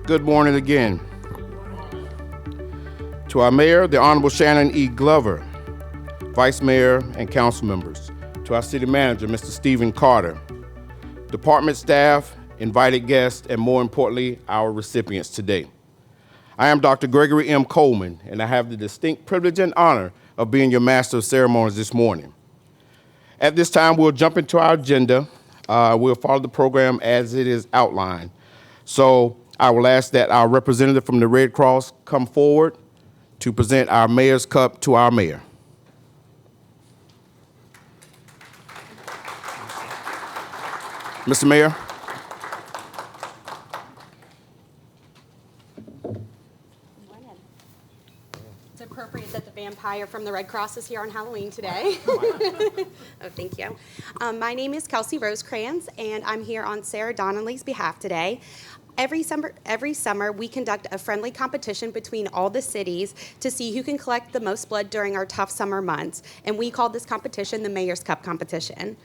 Good morning again. To our mayor, the Honorable Shannon E. Glover, vice mayor and council members. To our city manager, Mr. Stephen Carter, department staff, invited guests, and more importantly, our recipients today. I am Dr. Gregory M. Coleman, and I have the distinct privilege and honor of being your master of ceremonies this morning. At this time, we'll jump into our agenda. We'll follow the program as it is outlined. So I will ask that our representative from the Red Cross come forward to present our Mayor's Cup to our mayor. Mr. Mayor. It's appropriate that the vampire from the Red Cross is here on Halloween today. Oh, thank you. My name is Kelsey Rosecrans, and I'm here on Sarah Donnelly's behalf today. Every summer, we conduct a friendly competition between all the cities to see who can collect the most blood during our tough summer months, and we call this competition the Mayor's Cup competition.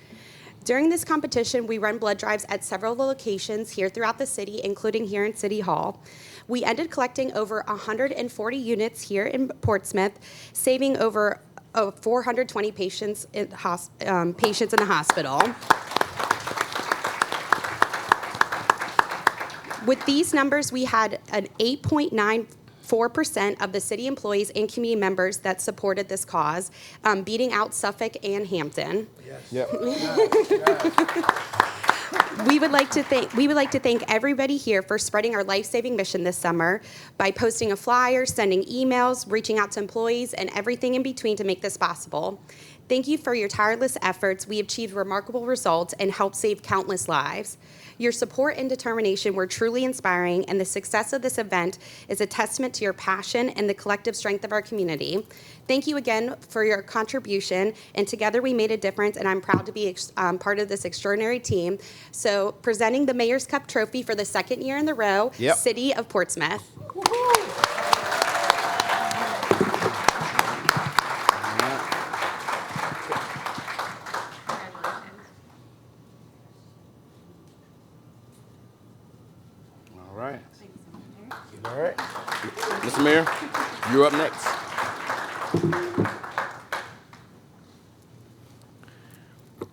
During this competition, we run blood drives at several locations here throughout the city, including here in City Hall. We ended collecting over 140 units here in Portsmouth, saving over 420 patients in the hospital. With these numbers, we had an 8.94% of the city employees and community members that supported this cause, beating out Suffolk and Hampton. Yes. Yep. We would like to thank everybody here for spreading our life-saving mission this summer by posting a flyer, sending emails, reaching out to employees, and everything in between to make this possible. Thank you for your tireless efforts. We achieved remarkable results and helped save countless lives. Your support and determination were truly inspiring, and the success of this event is a testament to your passion and the collective strength of our community. Thank you again for your contribution, and together we made a difference, and I'm proud to be part of this extraordinary team. So, presenting the Mayor's Cup trophy for the second year in a row, City of Portsmouth. All right. Mr. Mayor, you're up next.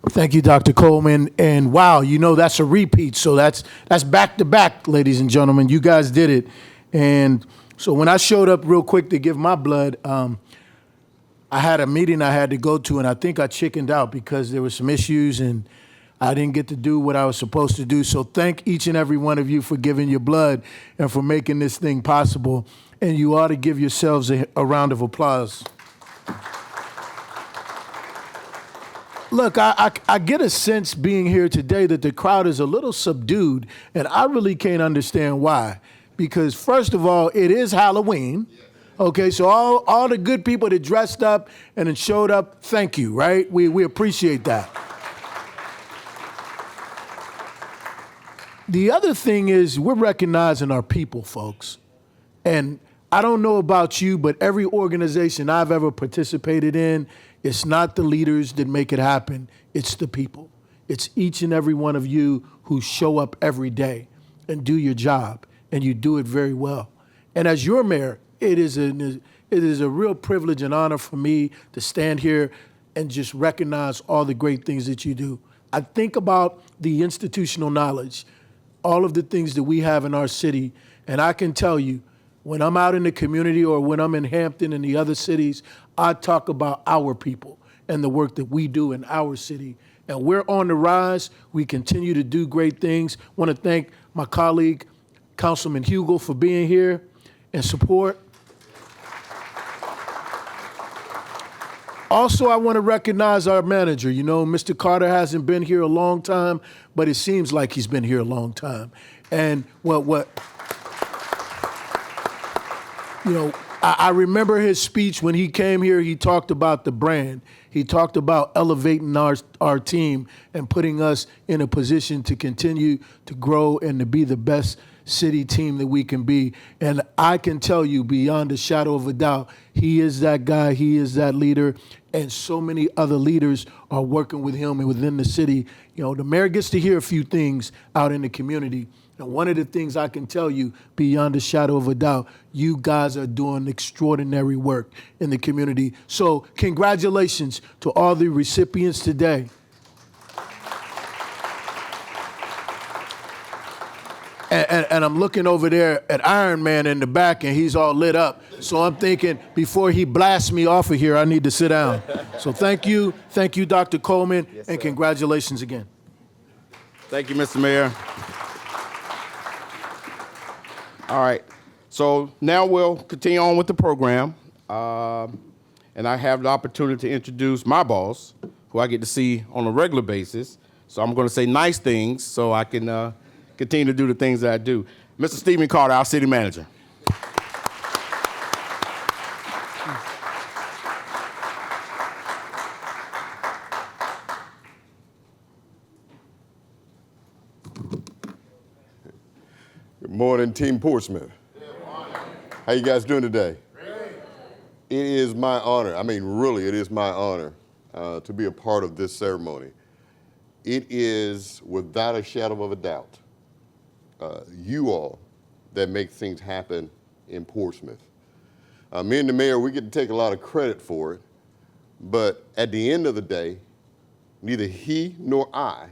Thank you, Dr. Coleman. And wow, that's a repeat. So that's back to back, ladies and gentlemen. You guys did it. And so when I showed up real quick to give my blood, I had a meeting I had to go to, and I think I chickened out because there were some issues and I didn't get to do what I was supposed to do. So thank each and every one of you for giving your blood and for making this thing possible. And you ought to give yourselves a round of applause. Look, I get a sense being here today that the crowd is a little subdued, and I really can't understand why. Because first of all, it is Halloween. Okay, so all the good people that dressed up and that showed up, thank you, right? We appreciate that. The other thing is we're recognizing our people, folks. And I don't know about you, but every organization I've ever participated in, it's not the leaders that make it happen. It's the people. It's each and every one of you who show up every day and do your job, and you do it very well. And as your mayor, it is a real privilege and honor for me to stand here and just recognize all the great things that you do. I think about the institutional knowledge, all of the things that we have in our city, and I can tell you, when I'm out in the community or when I'm in Hampton and the other cities, I talk about our people and the work that we do in our city. And we're on the rise. We continue to do great things. I want to thank my colleague, Councilman Hugel, for being here and support. Also, I want to recognize our manager. Mr. Carter hasn't been here a long time, but it seems like he's been here a long time. And I remember his speech when he came here. He talked about the brand. He talked about elevating our team and putting us in a position to continue to grow and to be the best city team that we can be. And I can tell you beyond a shadow of a doubt, he is that guy, he is that leader, and so many other leaders are working with him and within the city. The mayor gets to hear a few things out in the community, And one of the things I can tell you, beyond a shadow of a doubt, you guys are doing extraordinary work in the community. So congratulations to all the recipients today. And I'm looking over there at Iron Man in the back, and he's all lit up. So I'm thinking, before he blasts me off of here, I need to sit down. So thank you, Dr. Coleman, and congratulations again. Thank you, Mr. Mayor. All right, so now we'll continue on with the program. And I have the opportunity to introduce my boss, who I get to see on a regular basis. So I'm going to say nice things so I can continue to do the things that I do. Mr. Stephen Carter, our city manager. Good morning, Team Portsmouth. Good morning. How you guys doing today? Great. It is my honor, really, it is my honor to be a part of this ceremony. It is, without a shadow of a doubt, you all that make things happen in Portsmouth. Me and the mayor, we get to take a lot of credit for it, but at the end of the day, neither he nor I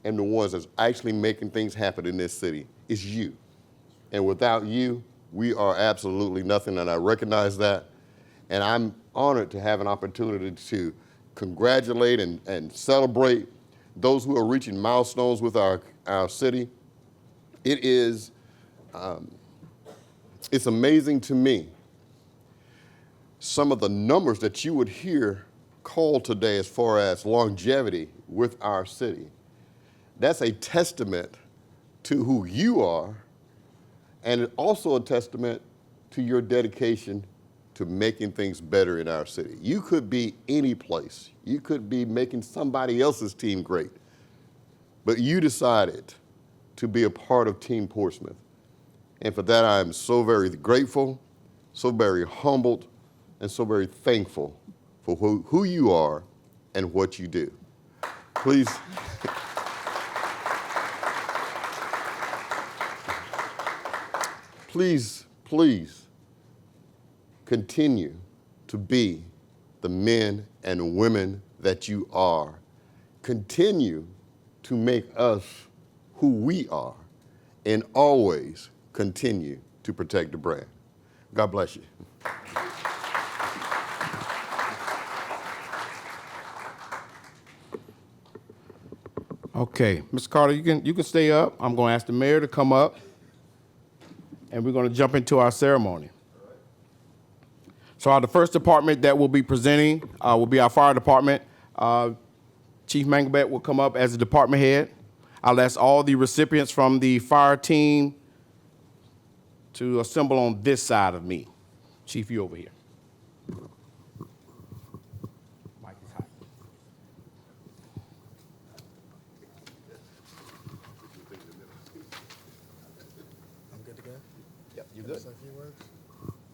am the ones that's actually making things happen in this city. It's you. And without you, we are absolutely nothing, and I recognize that. And I'm honored to have an opportunity to congratulate and celebrate those who are reaching milestones with our city. It is, it's amazing to me, some of the numbers that you would hear called today as far as longevity with our city. That's a testament to who you are, and it's also a testament to your dedication to making things better in our city. You could be any place. You could be making somebody else's team great, but you decided to be a part of Team Portsmouth. And for that, I am so very grateful, so very humbled, and so very thankful for who you are and what you do. Please. Please continue to be the men and women that you are. Continue to make us who we are, and always continue to protect the brand. God bless you. Okay, Mr. Carter, you can stay up. I'm going to ask the mayor to come up, and we're going to jump into our ceremony. So the first department that will be presenting will be our fire department. Chief Mangelbeck will come up as the department head. I'll ask all the recipients from the fire team to assemble on this side of me. Chief, you over here. Mike is hot. I'm good to go. Yep, you Can I good? say a few words?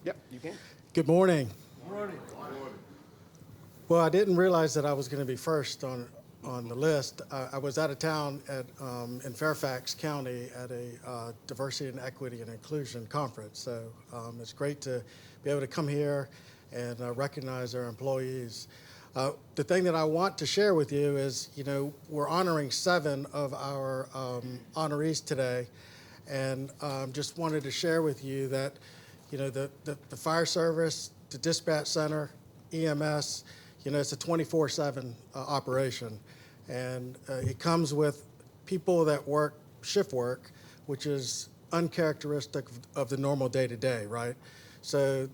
Yep, you can. Good morning. Good morning. Well, I didn't realize that I was going to be first on the list. I was out of town in Fairfax County at a diversity and equity and inclusion conference. So it's great to be able to come here and recognize our employees. The thing that I want to share with you is, we're honoring 7 of our honorees today, and just wanted to share with you that, the fire service, the dispatch center, EMS, it's a 24/7 operation, and it comes with people that work shift work, which is uncharacteristic of the normal day-to-day, right? So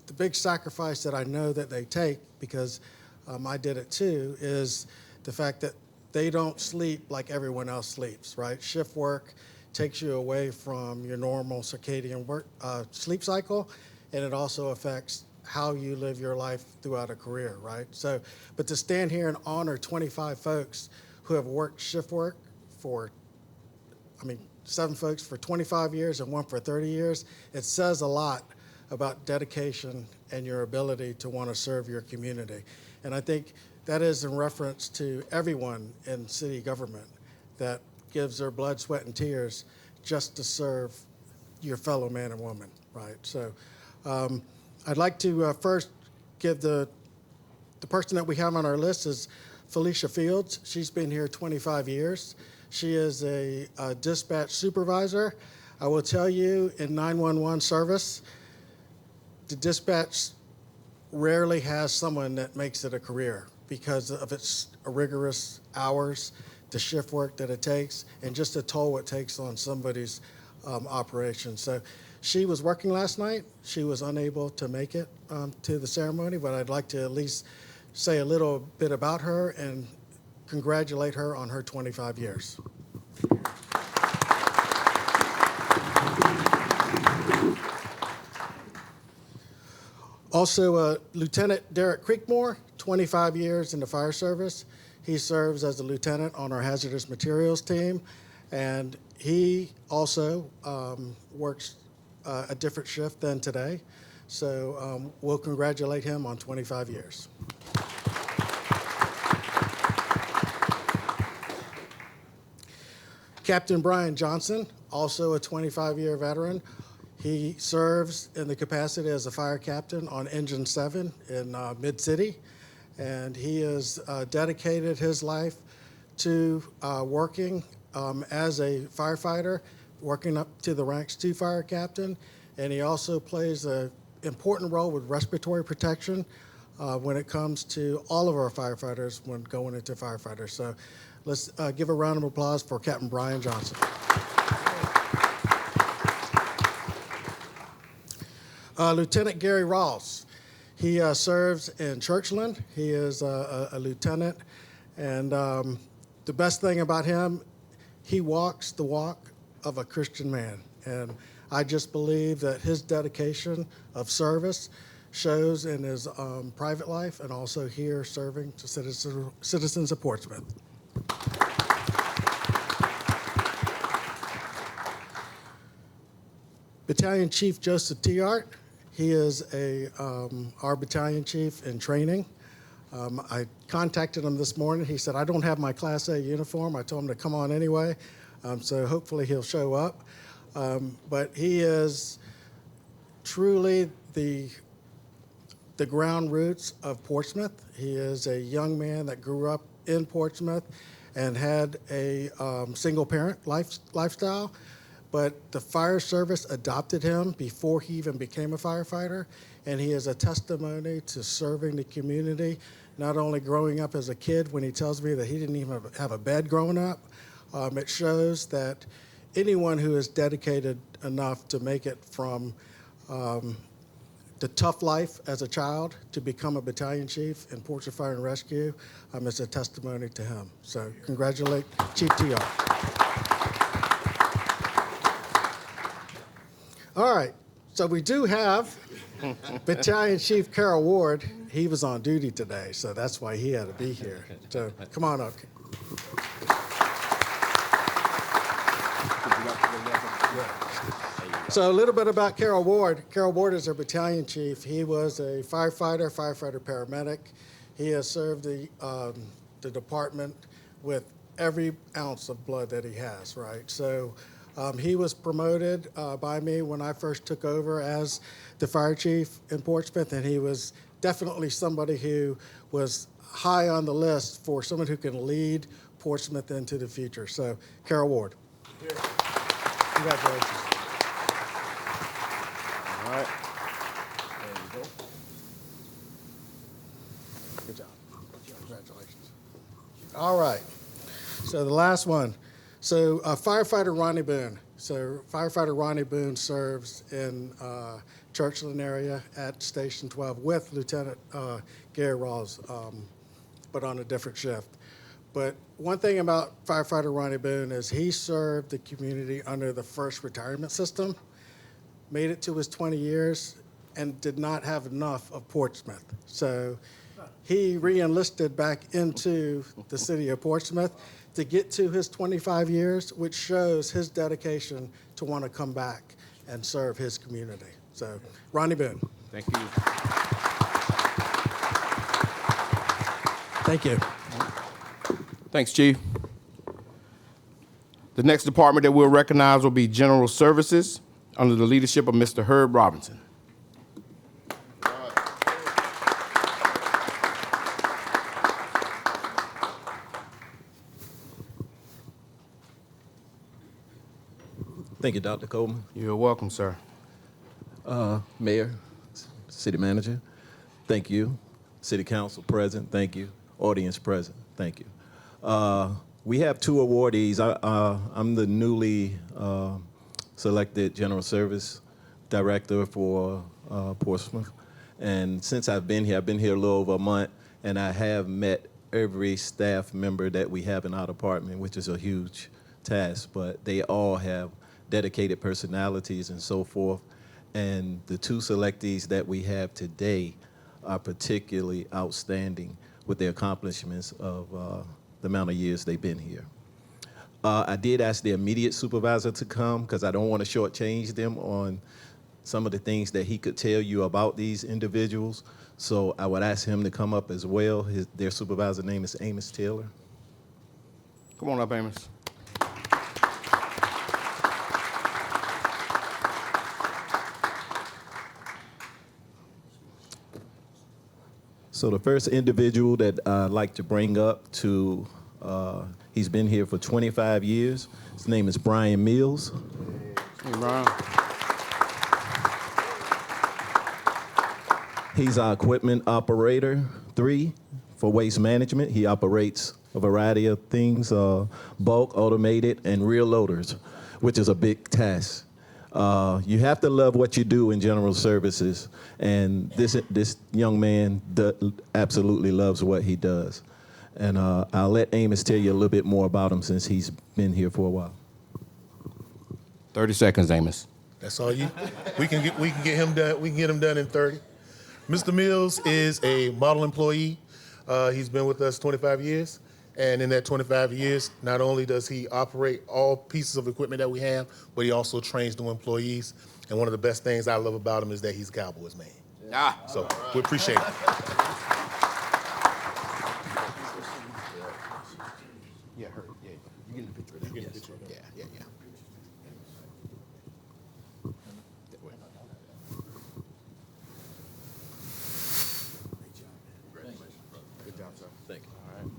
the big sacrifice that I know that they take, because I did it too, is the fact that they don't sleep like everyone else sleeps, right? Shift work takes you away from your normal circadian work sleep cycle, and it also affects how you live your life throughout a career, right? So, but to stand here and honor 25 folks who have worked shift work for, 7 folks for 25 years and 1 for 30 years, it says a lot about dedication and your ability to want to serve your community. And I think that is in reference to everyone in city government that gives their blood, sweat, and tears just to serve your fellow man and woman, right? So I'd like to first give the person that we have on our list is Felicia Fields. She's been here 25 years. She is a dispatch supervisor. I will tell you, in 911 service, the dispatch rarely has someone that makes it a career because of its rigorous hours, the shift work that it takes, and just the toll it takes on somebody's operation. So she was working last night. She was unable to make it to the ceremony, but I'd like to at least say a little bit about her and congratulate her on her 25 years. Also, Lieutenant Derek Creekmore, 25 years in the fire service. He serves as a lieutenant on our hazardous materials team, and he also works a different shift than today. So we'll congratulate him on 25 years. Captain Brian Johnson, also a 25-year veteran. He serves in the capacity as a fire captain on Engine 7 in Mid-City, and he has dedicated his life to working as a firefighter, working up to the ranks to fire captain, and he also plays an important role with respiratory protection when it comes to all of our firefighters when going into firefighters. So let's give a round of applause for Captain Brian Johnson. Lieutenant Gary Ross. He serves in Churchland. He is a lieutenant, and the best thing about him, he walks the walk of a Christian man. And I just believe that his dedication of service shows in his private life and also here serving to citizens of Portsmouth. Battalion Chief Joseph Tiart. He is our battalion chief in training. I contacted him this morning. He said, I don't have my Class A uniform. I told him to come on anyway, so hopefully he'll show up. But he is truly the ground roots of Portsmouth. He is a young man that grew up in Portsmouth and had a single-parent lifestyle. But the fire service adopted him before he even became a firefighter, and he is a testimony to serving the community, not only growing up as a kid when he tells me that he didn't even have a bed growing up. It shows that anyone who is dedicated enough to make it from the tough life as a child to become a battalion chief in Portsmouth Fire and Rescue is a testimony to him. So congratulate Chief TR. All right, so we do have Battalion Chief Carol Ward. He was on duty today, so that's why he had to be here. So come on up. So a little bit about Carol Ward. Carol Ward is our battalion chief. He was a firefighter paramedic. He has served the department with every ounce of blood that he has, right? So he was promoted by me when I first took over as the fire chief in Portsmouth, and he was definitely somebody who was high on the list for someone who can lead Portsmouth into the future. So, Carol Ward. Congratulations. All right. There you go. Good job. Congratulations. All right. So the last one. So firefighter Ronnie Boone. So firefighter Ronnie Boone serves in Churchland area at Station 12 with Lieutenant Gary Rawls, but on a different shift. But one thing about firefighter Ronnie Boone is he served the community under the first retirement system, made it to his 20 years, and did not have enough of Portsmouth. So he re-enlisted back into the city of Portsmouth to get to his 25 years, which shows his dedication to want to come back and serve his community. So, Ronnie Boone. Thank you. Thank you. Thanks, Chief. The next department that we'll recognize will be General Services under the leadership of Mr. Herb Robinson. Thank you, Dr. Coleman. You're welcome, sir. Mayor, City Manager, thank you. City Council present, thank you. Audience present, thank you. We have two awardees. I'm the newly selected General Service Director for Portsmouth. And since I've been here a little over a month, and I have met every staff member that we have in our department, which is a huge task, but they all have dedicated personalities and so forth. And the two selectees that we have today are particularly outstanding with their accomplishments of the amount of years they've been here. I did ask the immediate supervisor to come because I don't want to shortchange them on some of the things that he could tell you about these individuals. So I would ask him to come up as well. Their supervisor name is Amos Taylor. Come on up, Amos. So the first individual that I'd like to bring up he's been here for 25 years. His name is Brian Mills. Hey, Brian. He's our equipment operator 3 for waste management. He operates a variety of things, bulk, automated, and rear loaders, which is a big task. You have to love what you do in general services, and this young man absolutely loves what he does. And I'll let Amos tell you a little bit more about him since he's been here for a while. 30 seconds, Amos. That's all you. We can get him done. We can get him done in 30. Mr. Mills is a model employee. He's been with us 25 years. And in that 25 years, not only does he operate all pieces of equipment that we have, but he also trains new employees. And one of the best things I love about him is that he's a Cowboys man. So we appreciate it. Yeah, her. Yeah, you get the picture. You get the picture. Yeah. Good job, sir. Thank you. All right.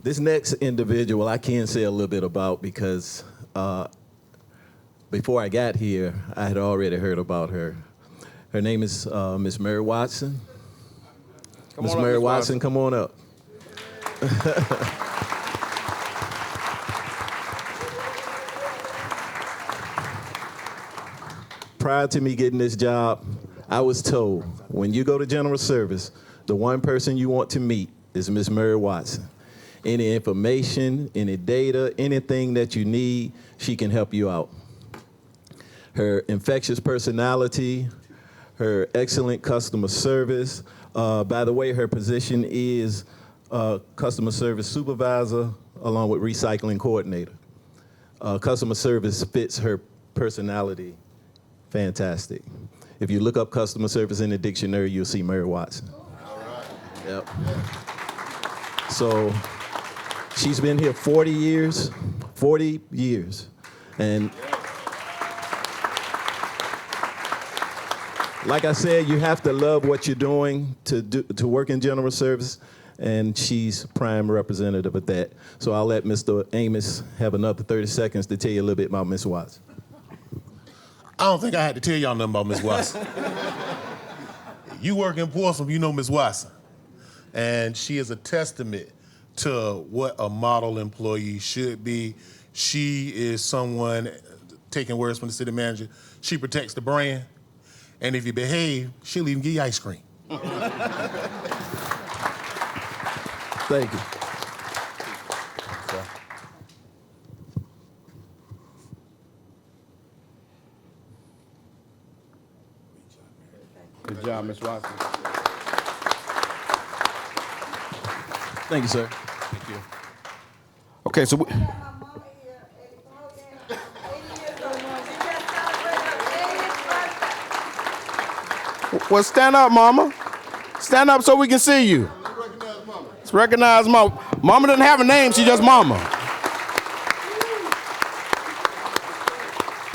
This next individual I can say a little bit about because before I got here, I had already heard about her. Her name is Miss Mary Watson. Miss Mary Watson, come on up. Prior to me getting this job, I was told, when you go to general service, the one person you want to meet is Miss Mary Watson. Any information, any data, anything that you need, she can help you out. Her infectious personality, her excellent customer service. By the way, her position is customer service supervisor along with recycling coordinator. Customer service fits her personality fantastic. If you look up customer service in the dictionary, you'll see Mary Watson. All right. Yep. So she's been here 40 years. And like I said, you have to love what you're doing to work in general service, and she's prime representative of that. So I'll let Mr. Amos have another 30 seconds to tell you a little bit about Ms. Watson. I don't think I had to tell y'all nothing about Miss Watson. You work in Portsmouth, you know Miss Watson. And she is a testament to what a model employee should be. She is someone, taking words from the city manager, she protects the brand. And if you behave, she'll even give you ice cream. Thank you. Good job, Ms. Watson. Thank you, sir. Thank you. Okay, so well, stand up, Mama. Stand up so we can see you. Let's recognize Mama. Mama doesn't have a name, she's just Mama.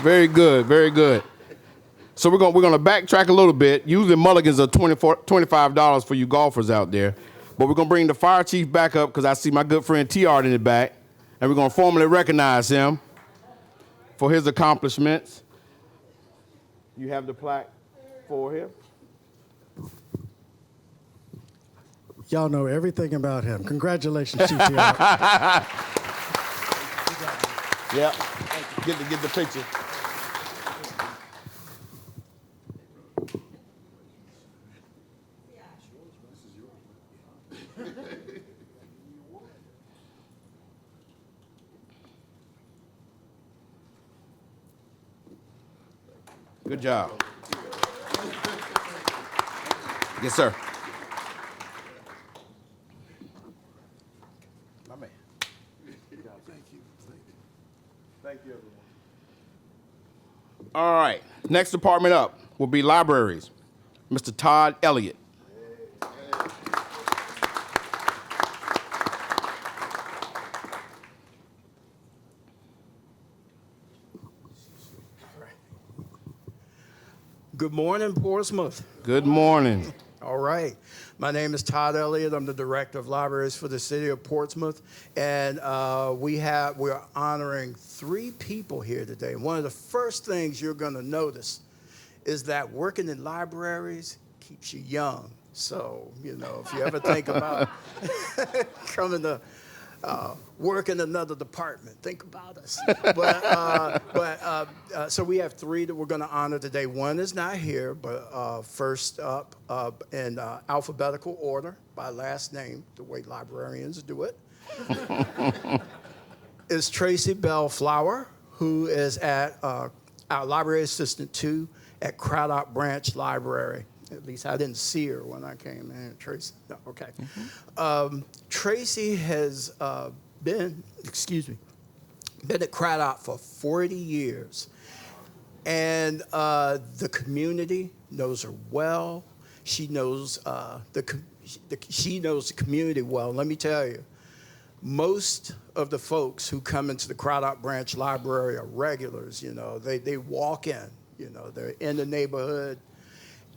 Very good, very good. So we're gonna backtrack a little bit. Usually mulligans are $25 for you golfers out there. But we're gonna bring the fire chief back up because I see my good friend T.R. in the back. And we're gonna formally recognize him for his accomplishments. You have the plaque for him. Y'all know everything about him. Congratulations, CTR. Yeah. Get the picture. Good job. Yes, sir. My man. Thank you, everyone. All right. Next department up will be libraries. Mr. Todd Elliott. Good morning, Portsmouth. Good morning. All right. My name is Todd Elliott. I'm the Director of Libraries for the City of Portsmouth. And we're honoring 3 people here today. One of the first things you're going to notice is that working in libraries keeps you young. So, if you ever think about coming to work in another department, think about us. So we have 3 that we're going to honor today. One is not here, but first up in alphabetical order by last name, the way librarians do it, is Tracy Bell Flower, who is at our Library Assistant 2 at Craddock Branch Library. At least I didn't see her when I came in. Tracy, no, okay. Tracy has been at Craddock for 40 years. And the community knows her well. She knows the community well. Let me tell you, most of the folks who come into the Craddock Branch Library are regulars. They walk in. They're in the neighborhood.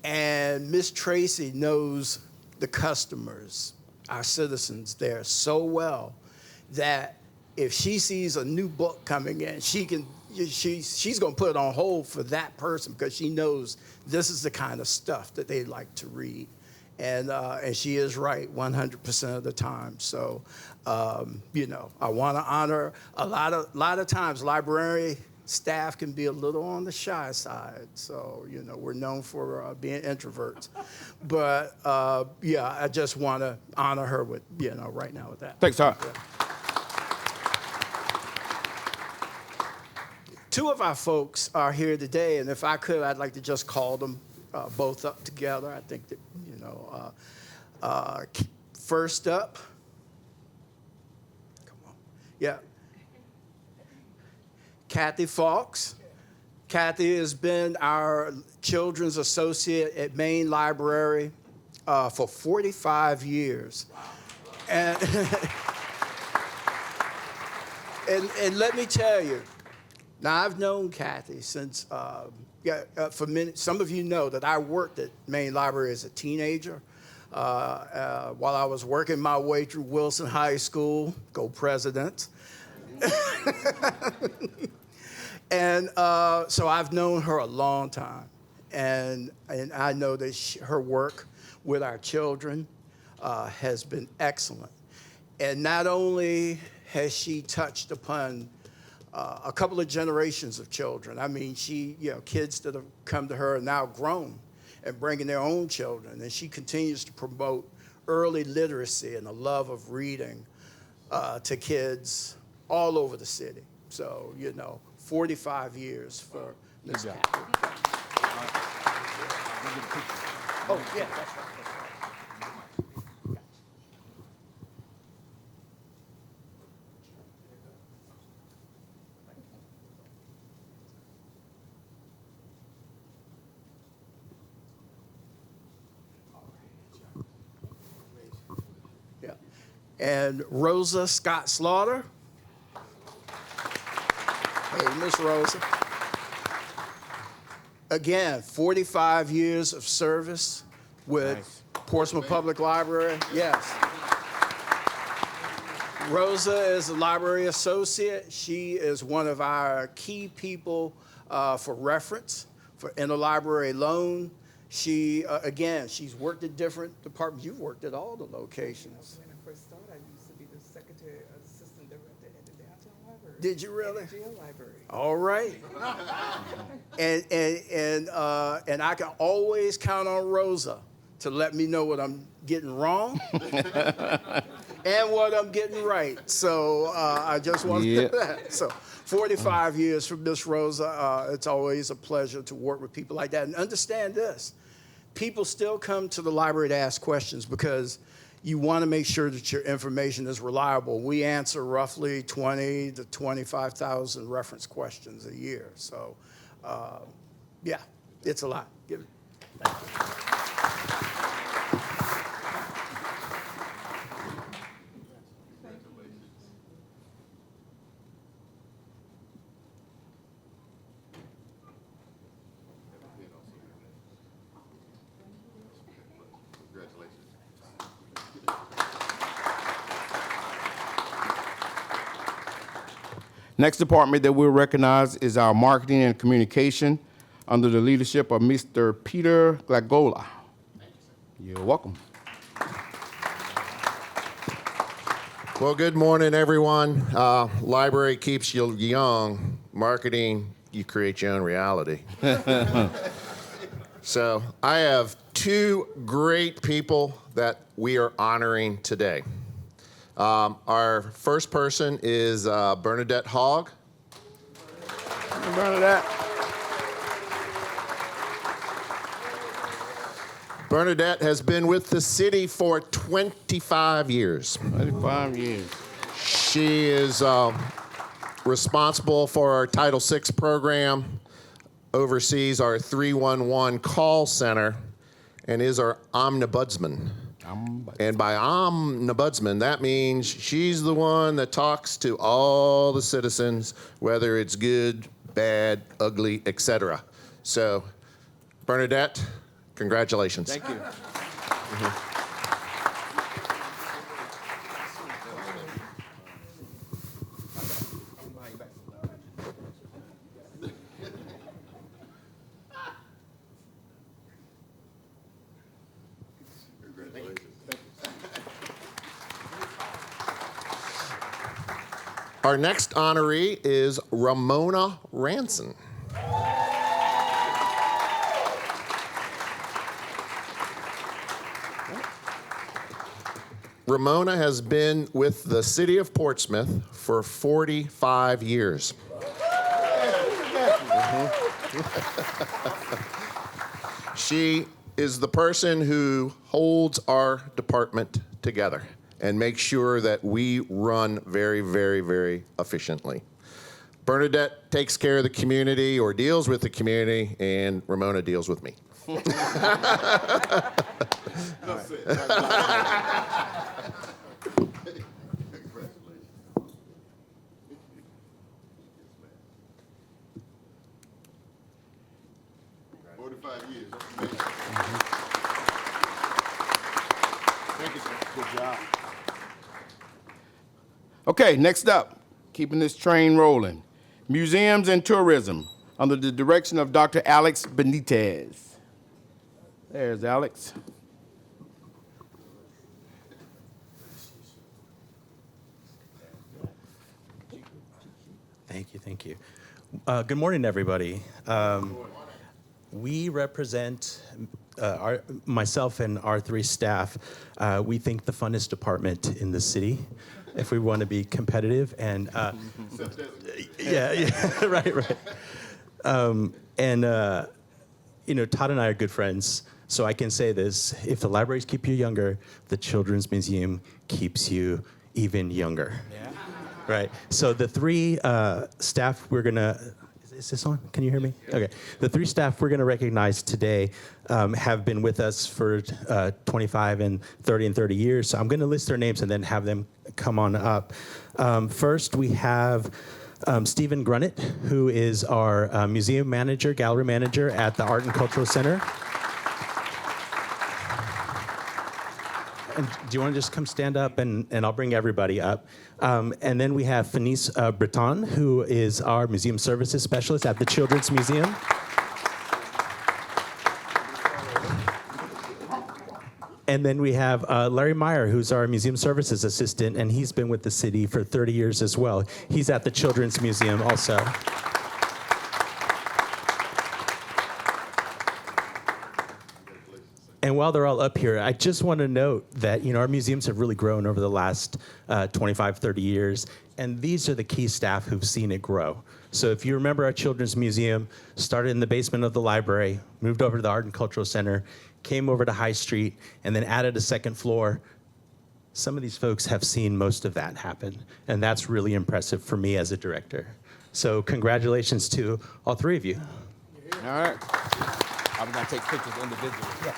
And Miss Tracy knows the customers, our citizens there so well that if she sees a new book coming in, she's going to put it on hold for that person because she knows this is the kind of stuff that they like to read. And she is right 100% of the time. So, I want to honor a lot of times library staff can be a little on the shy side. So, we're known for being introverts. But, I just want to honor her with, right now with that. Thanks, Todd. Yeah. 2 of our folks are here today, and if I could, I'd like to just call them both up together. I think that, first up, come on, yeah, Kathy Fawkes. Kathy has been our children's associate at Main Library for 45 years. And, and let me tell you, now I've known Kathy since, for many, some of you know that I worked at Main Library as a teenager while I was working my way through Wilson High School, go Presidents. And so I've known her a long time, and I know that her work with our children has been excellent. And not only has she touched upon a couple of generations of children. I mean, kids that have come to her are now grown and bringing their own children, and she continues to promote early literacy and a love of reading to kids all over the city. So, 45 years for Ms. Kathy. Oh, yeah, that's right. Yeah. And Rosa Scott Slaughter. Hey, Miss Rosa. again, 45 years of service with Nice. Portsmouth Public Library. Yes. Rosa is a library associate. She is one of our key people for reference, for interlibrary loan. She, again, she's worked at different departments. You've worked at all the locations. When I first started, I used to be the secretary, assistant director at the downtown library. Did you really? At the jail library. All right. And I can always count on Rosa to let me know what I'm getting wrong and what I'm getting right. So I just want to do that. So 45 years from Miss Rosa, it's always a pleasure to work with people like that. And understand this, people still come to the library to ask questions because you want to make sure that your information is reliable. We answer roughly 20 to 25,000 reference questions a year. So, yeah, it's a lot. Give it. Thank you. Next department that we'll recognize is our marketing and communication under the leadership of Mr. Peter Glagola. You're welcome. Well, good morning, everyone. Library keeps you young. Marketing, you create your own reality. So I have two great people that we are honoring today. Our first person is Bernadette Hogg. Bernadette. Bernadette has been with the city for 25 years. 25 years. She is responsible for our Title VI program, oversees our 311 call center, and is our omnibudsman. And by omnibudsman, that means she's the one that talks to all the citizens, whether it's good, bad, ugly, etc. So, Bernadette, congratulations. Thank you. Our next honoree is Ramona Ranson. Ramona has been with the city of Portsmouth for 45 years. She is the person who holds our department together and make sure that we run very, very, very efficiently. Bernadette takes care of the community or deals with the community, and Ramona deals with me. That's it. 45 years. That's amazing. Thank you, sir. Good job. Okay, next up, keeping this train rolling. Museums and tourism under the direction of Dr. Alex Benitez. There's Alex. Thank you. Good morning, everybody. We represent, myself and our three staff, we think the funnest department in the city, if we want to be competitive. And yeah, right. Todd and I are good friends, so I can say this: if the libraries keep you younger, the Children's Museum keeps you even younger. Yeah. Right. So the three staff we're gonna. Is this on? Can you hear me? Okay. The three staff we're going to recognize today have been with us for 25 and 30 and 30 years. So I'm going to list their names and then have them come on up. First, we have Stephen Grunnett, who is our museum manager, gallery manager at the Art and Cultural Center. And do you want to just come stand up, and I'll bring everybody up. And then we have Fenice Breton, who is our museum services specialist at the Children's Museum. And then we have Larry Meyer, who's our museum services assistant, and he's been with the city for 30 years as well. He's at the Children's Museum also. And while they're all up here, I just want to note that, our museums have really grown over the last 25, 30 years, and these are the key staff who've seen it grow. So if you remember, our Children's Museum started in the basement of the library, moved over to the Art and Cultural Center, came over to High Street, and then added a second floor. Some of these folks have seen most of that happen, and that's really impressive for me as a director. So congratulations to all three of you. All right. I'm going to take pictures individually. Yeah.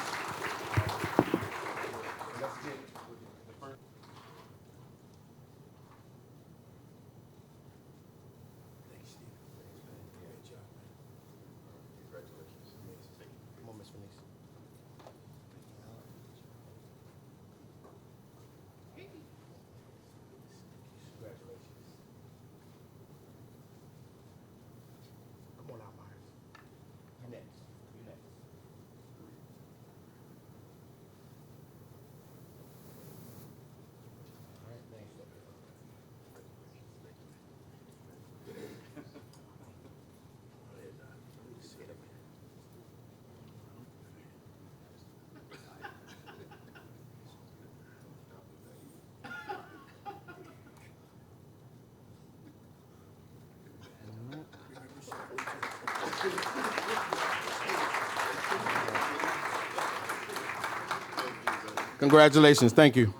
Congratulations. Thank you.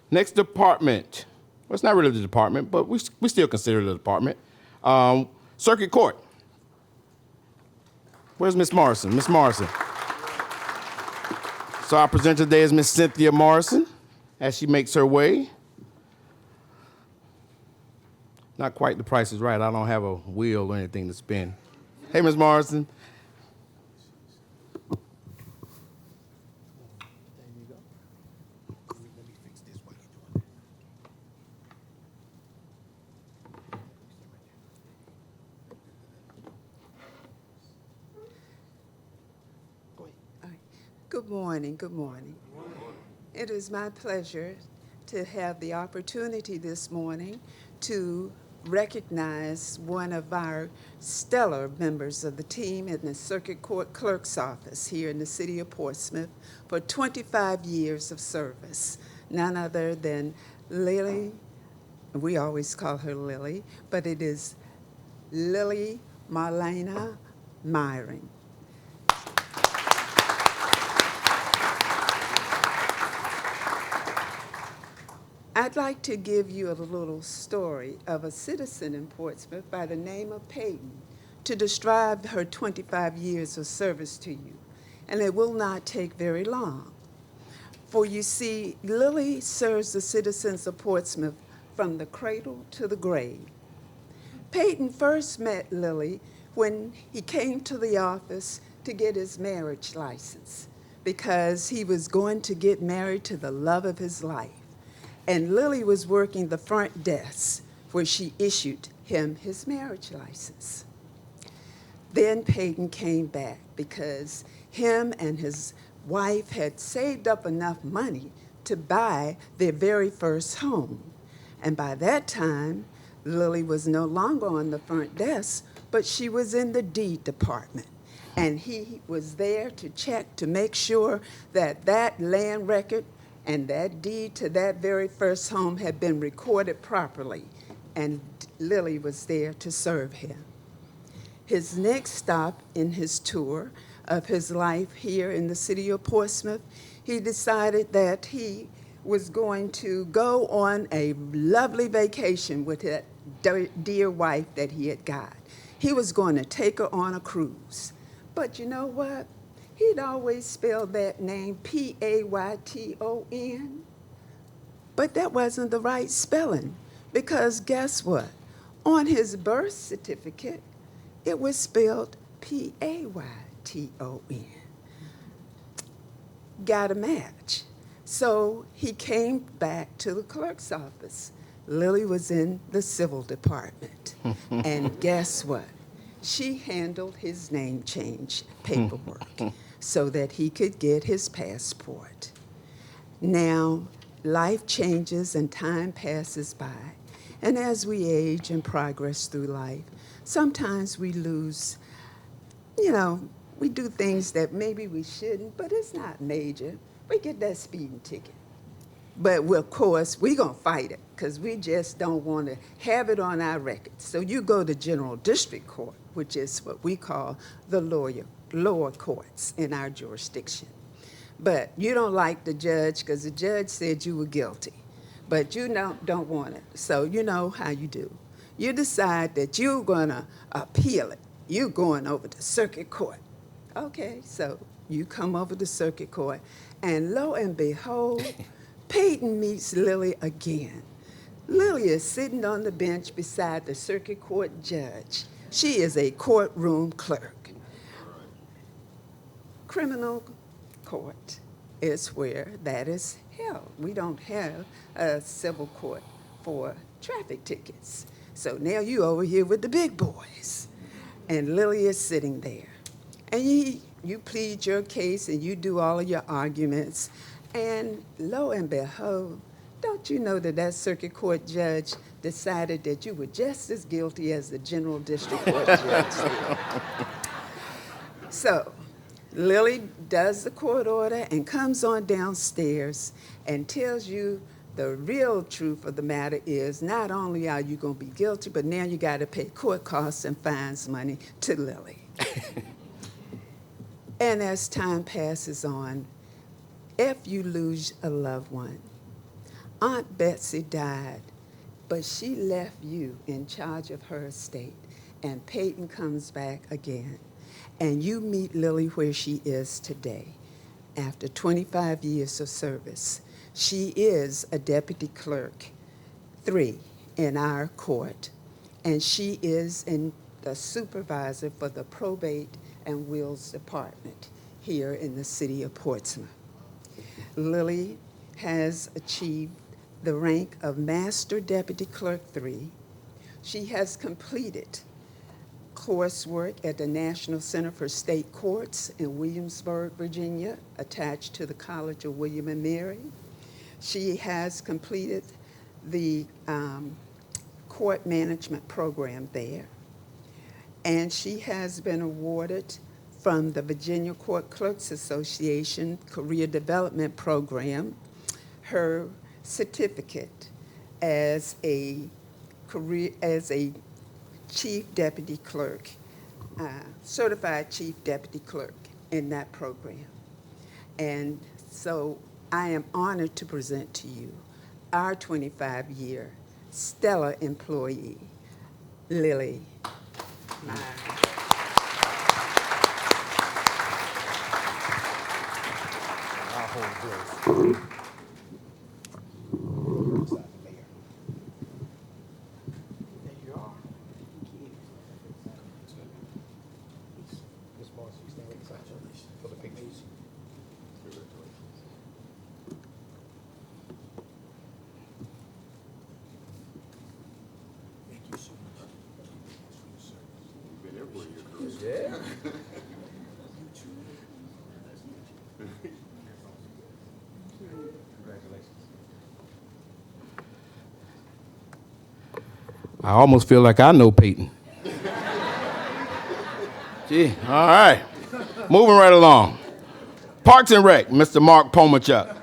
Next department. Well, it's not really the department, but we still consider it a department. Circuit Court. Where's Miss Morrison? Miss Morrison. So our presenter today is Miss Cynthia Morrison, as she makes her way. Not quite The Price is Right. I don't have a wheel or anything to spin. Hey, Miss Morrison. Good morning, good morning. It is my pleasure to have the opportunity this morning to recognize one of our stellar members of the team in the Circuit Court Clerk's Office here in the city of Portsmouth for 25 years of service. None other than Lily, we always call her Lily, but it is Lily Marlena Myring. I'd like to give you a little story of a citizen in Portsmouth by the name of Peyton to describe her 25 years of service to you. And it will not take very long. For you see, Lily serves the citizens of Portsmouth from the cradle to the grave. Peyton first met Lily when he came to the office to get his marriage license because he was going to get married to the love of his life. And Lily was working the front desk where she issued him his marriage license. Then Peyton came back because him and his wife had saved up enough money to buy their very first home. And by that time, Lily was no longer on the front desk, but she was in the deed department. And he was there to check to make sure that that land record and that deed to that very first home had been recorded properly, and Lily was there to serve him. His next stop in his tour of his life here in the city of Portsmouth, he decided that he was going to go on a lovely vacation with that dear wife that he had got. He was going to take her on a cruise. But you know what? He'd always spelled that name Payton. But that wasn't the right spelling, because guess what? On his birth certificate, it was spelled Payton. Got a match. So he came back to the clerk's office. Lily was in the civil department. And guess what? She handled his name change paperwork so that he could get his passport. Now, life changes and time passes by. And as we age and progress through life, sometimes we lose, we do things that maybe we shouldn't, but it's not major. We get that speeding ticket. But of course, we're going to fight it because we just don't want to have it on our record. So you go to General District Court, which is what we call the lower courts in our jurisdiction. But you don't like the judge because the judge said you were guilty. But you don't want it. So you know how you do. You decide that you're going to appeal it. You're going over to circuit court. Okay, so you come over to circuit court, and lo and behold, Payton meets Lily again. Lily is sitting on the bench beside the circuit court judge. She is a courtroom clerk. Criminal court is where that is held. We don't have a civil court for traffic tickets. So now you over here with the big boys. And Lily is sitting there. And you plead your case and you do all of your arguments. And lo and behold, don't you know that circuit court judge decided that you were just as guilty as the General District Court judge did. So Lily does the court order and comes on downstairs and tells you the real truth of the matter is not only are you going to be guilty, but now you got to pay court costs and fines money to Lily. And as time passes on, if you lose a loved one, Aunt Betsy died, but she left you in charge of her estate, and Payton comes back again, and you meet Lily where she is today. After 25 years of service, she is a deputy clerk 3 in our court, and she is the supervisor for the probate and wills department here in the city of Portsmouth. Lily has achieved the rank of Master Deputy Clerk 3. She has completed coursework at the National Center for State Courts in Williamsburg, Virginia, attached to the College of William and Mary. She has completed the court management program there. And she has been awarded from the Virginia Court Clerks Association Career Development Program her certificate as a chief deputy clerk, certified chief deputy clerk in that program. And so I am honored to present to you our 25-year stellar employee, Lily. I almost feel like I know Payton. Gee, all right. Moving right along. Parks and Rec, Mr. Mark Pomachuk.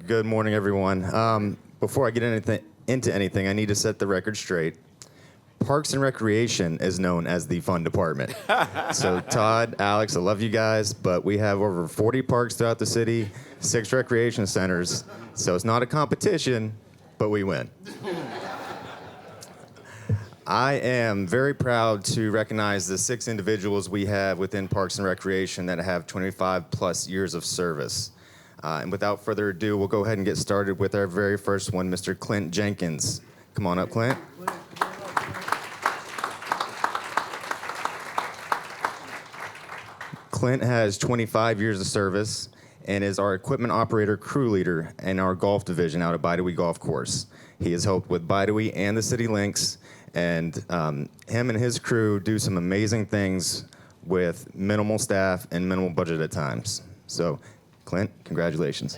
Good morning, everyone. Before I get into anything, I need to set the record straight. Parks and Recreation is known as the fun department. So Todd, Alex, I love you guys, but we have over 40 parks throughout the city, 6 recreation centers. So it's not a competition, but we win. I am very proud to recognize the 6 individuals we have within Parks and Recreation that have 25 plus years of service. And without further ado, we'll go ahead and get started with our very first one, Mr. Clint Jenkins. Come on up, Clint. Clint has 25 years of service and is our equipment operator crew leader in our golf division out at Bidewee Golf Course. He has helped with Bidewee and the City Links, and him and his crew do some amazing things with minimal staff and minimal budget at times. So, Clint, congratulations.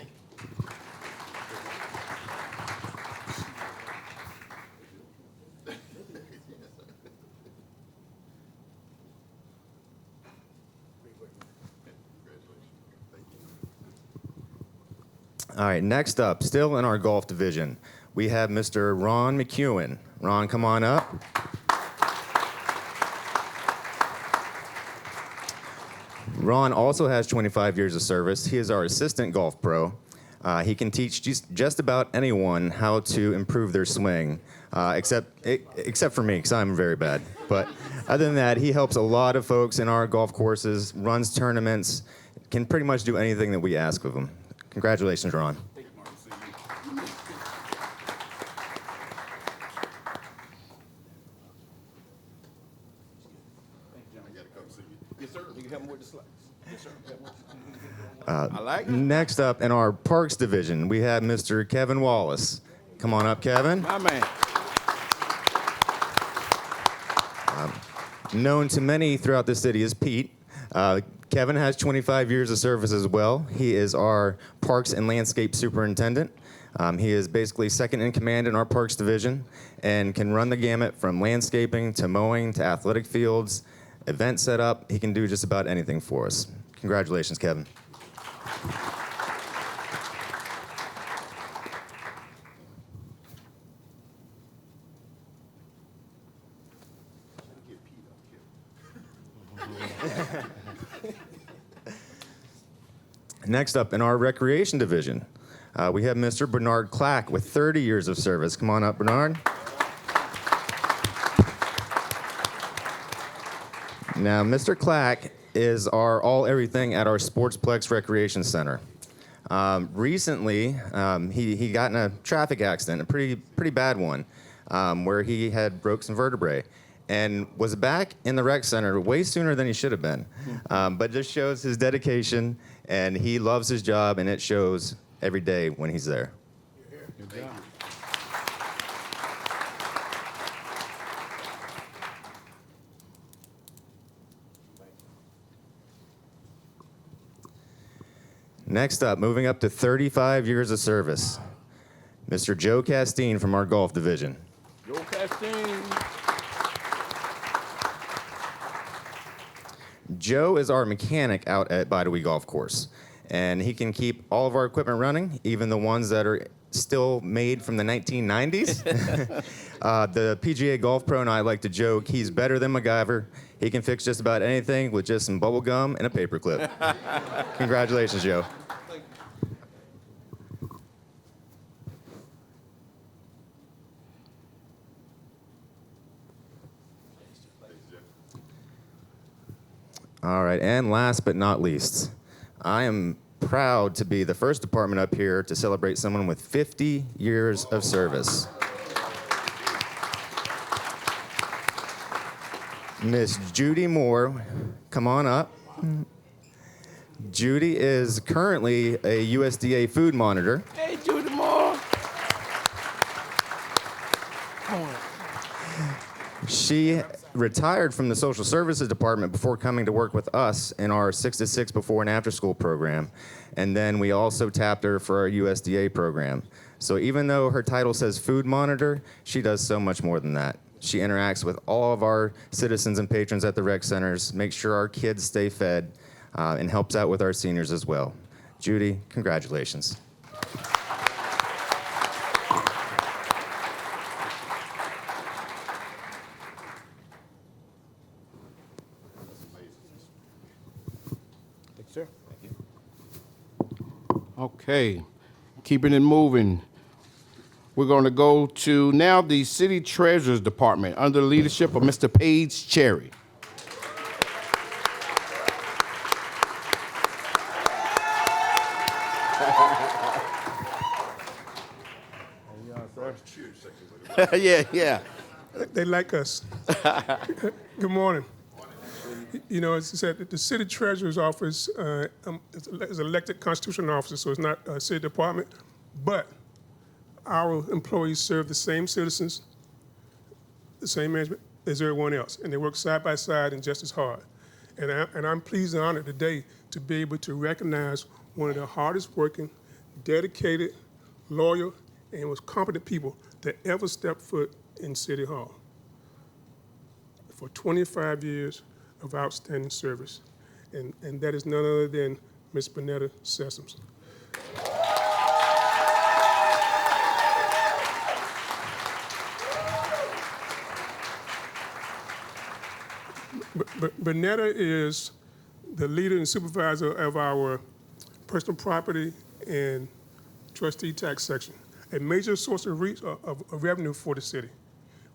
All right, next up, still in our golf division, we have Mr. Ron McEwen. Ron, come on up. Ron also has 25 years of service. He is our assistant golf pro. He can teach just about anyone how to improve their swing, except for me, because I'm very bad. But other than that, he helps a lot of folks in our golf courses, runs tournaments, can pretty much do anything that we ask of him. Congratulations, Ron. Next up in our Parks division, we have Mr. Kevin Wallace. Come on up, Kevin. My man. Known to many throughout the city as Pete. Kevin has 25 years of service as well. He is our Parks and Landscape Superintendent. He is basically second in command in our Parks division and can run the gamut from landscaping to mowing to athletic fields, event setup. He can do just about anything for us. Congratulations, Kevin. Next up in our recreation division, we have Mr. Bernard Clack with 30 years of service. Come on up, Bernard. Now, Mr. Clack is our all-everything at our Sportsplex Recreation Center. Recently, he got in a traffic accident, a pretty bad one, where he had broke some vertebrae and was back in the rec center way sooner than he should have been. But just shows his dedication, and he loves his job, and it shows every day when he's there. Good job. Next up, moving up to 35 years of service, Mr. Joe Castine from our golf division. Joe Castine. Joe is our mechanic out at Bidewee Golf Course, and he can keep all of our equipment running, even the ones that are still made from the 1990s. The PGA Golf Pro and I like to joke, he's better than MacGyver. He can fix just about anything with just some bubble gum and a paper clip. Congratulations, Joe. All right, and last but not least, I am proud to be the first department up here to celebrate someone with 50 years of service. Miss Judy Moore, come on up. Judy is currently a USDA food monitor. Hey, Judy Moore. She retired from the social services department before coming to work with us in our 6 to 6 before and after school program. And then we also tapped her for our USDA program. So even though her title says food monitor, she does so much more than that. She interacts with all of our citizens and patrons at the rec centers, makes sure our kids stay fed, and helps out with our seniors as well. Judy, congratulations. Thank you, sir. Thank you. Okay, keeping it moving. We're going to go to now the City Treasurer's Department under the leadership of Mr. Paige Cherry. Yeah. They like us. Good morning. You know, as I said, the city treasurer's office is an elected constitutional officer, so it's not a city department, but our employees serve the same citizens, the same management as everyone else, and they work side by side and just as hard. And I'm pleased and honored today to be able to recognize one of the hardest working, dedicated, loyal, and most competent people that ever stepped foot in City Hall for 25 years of outstanding service. And that is none other than Ms. Bonetta Sessoms. Bonetta is the leader and supervisor of our personal property and trustee tax section, a major source of revenue for the city.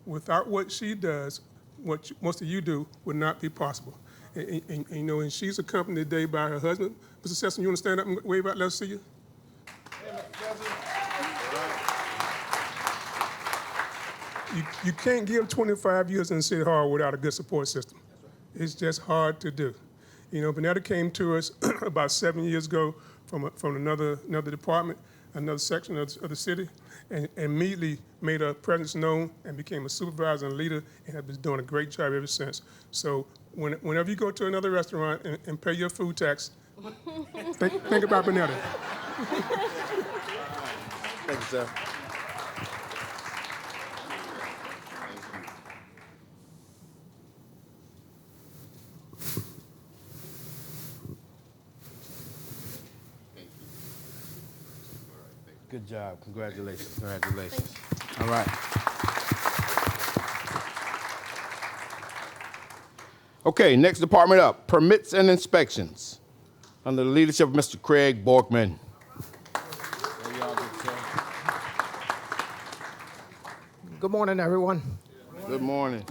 Without what she does, what most of you do would not be possible. And you know, and she's accompanied today by her husband. Mr. Sessom, you want to stand up and wave out? Let's see you. You can't give 25 years in City Hall without a good support system. It's just hard to do. You know, Bonetta came to us about 7 years ago from another department, another section of the city, and immediately made her presence known and became a supervisor and leader and has been doing a great job ever since. So whenever you go to another restaurant and pay your food tax, think about Bonetta. Thank you, sir. Good job. Congratulations. Congratulations. All right. Okay, next department up, permits and inspections, under the leadership of Mr. Craig Borkman. Good morning, everyone. Good morning.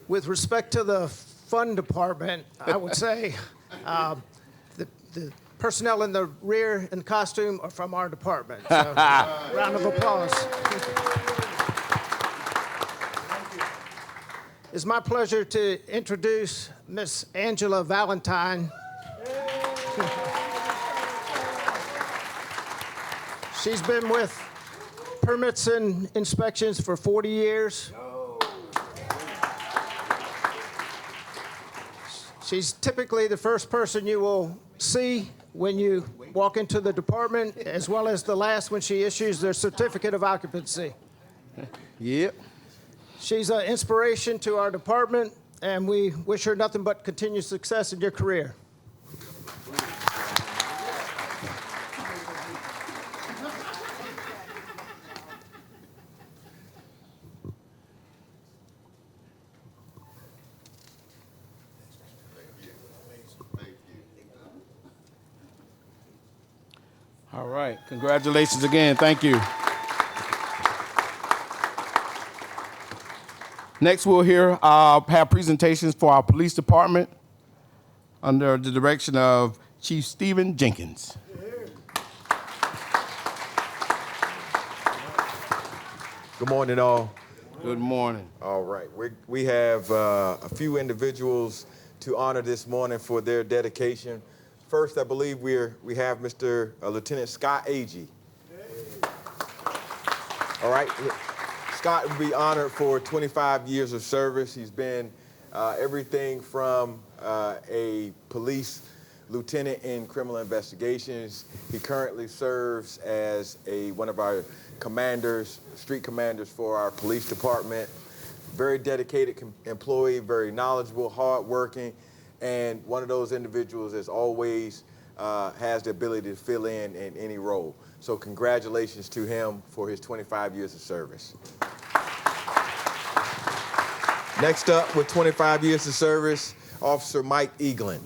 With respect to the fund department, I would say the personnel in the rear in costume are from our department. So, round of applause. It's my pleasure to introduce Miss Angela Valentine. She's been with permits and inspections for 40 years. She's typically the first person you will see when you walk into the department, as well as the last when she issues their certificate of occupancy. Yep. She's an inspiration to our department, and we wish her nothing but continued success in your career. All right. Congratulations again. Thank you. Next, we'll have presentations for our police department under the direction of Chief Stephen Jenkins. Good morning, all. Good morning. All right. We have a few individuals to honor this morning for their dedication. First, I believe we have Mr. Lieutenant Scott Agee. All right. Scott will be honored for 25 years of service. He's been everything from a police lieutenant in criminal investigations. He currently serves as one of our commanders, street commanders for our police department. Very dedicated employee, very knowledgeable, hardworking, and one of those individuals as always has the ability to fill in any role. So congratulations to him for his 25 years of service. Next up, with 25 years of service, Officer Mike Eaglin.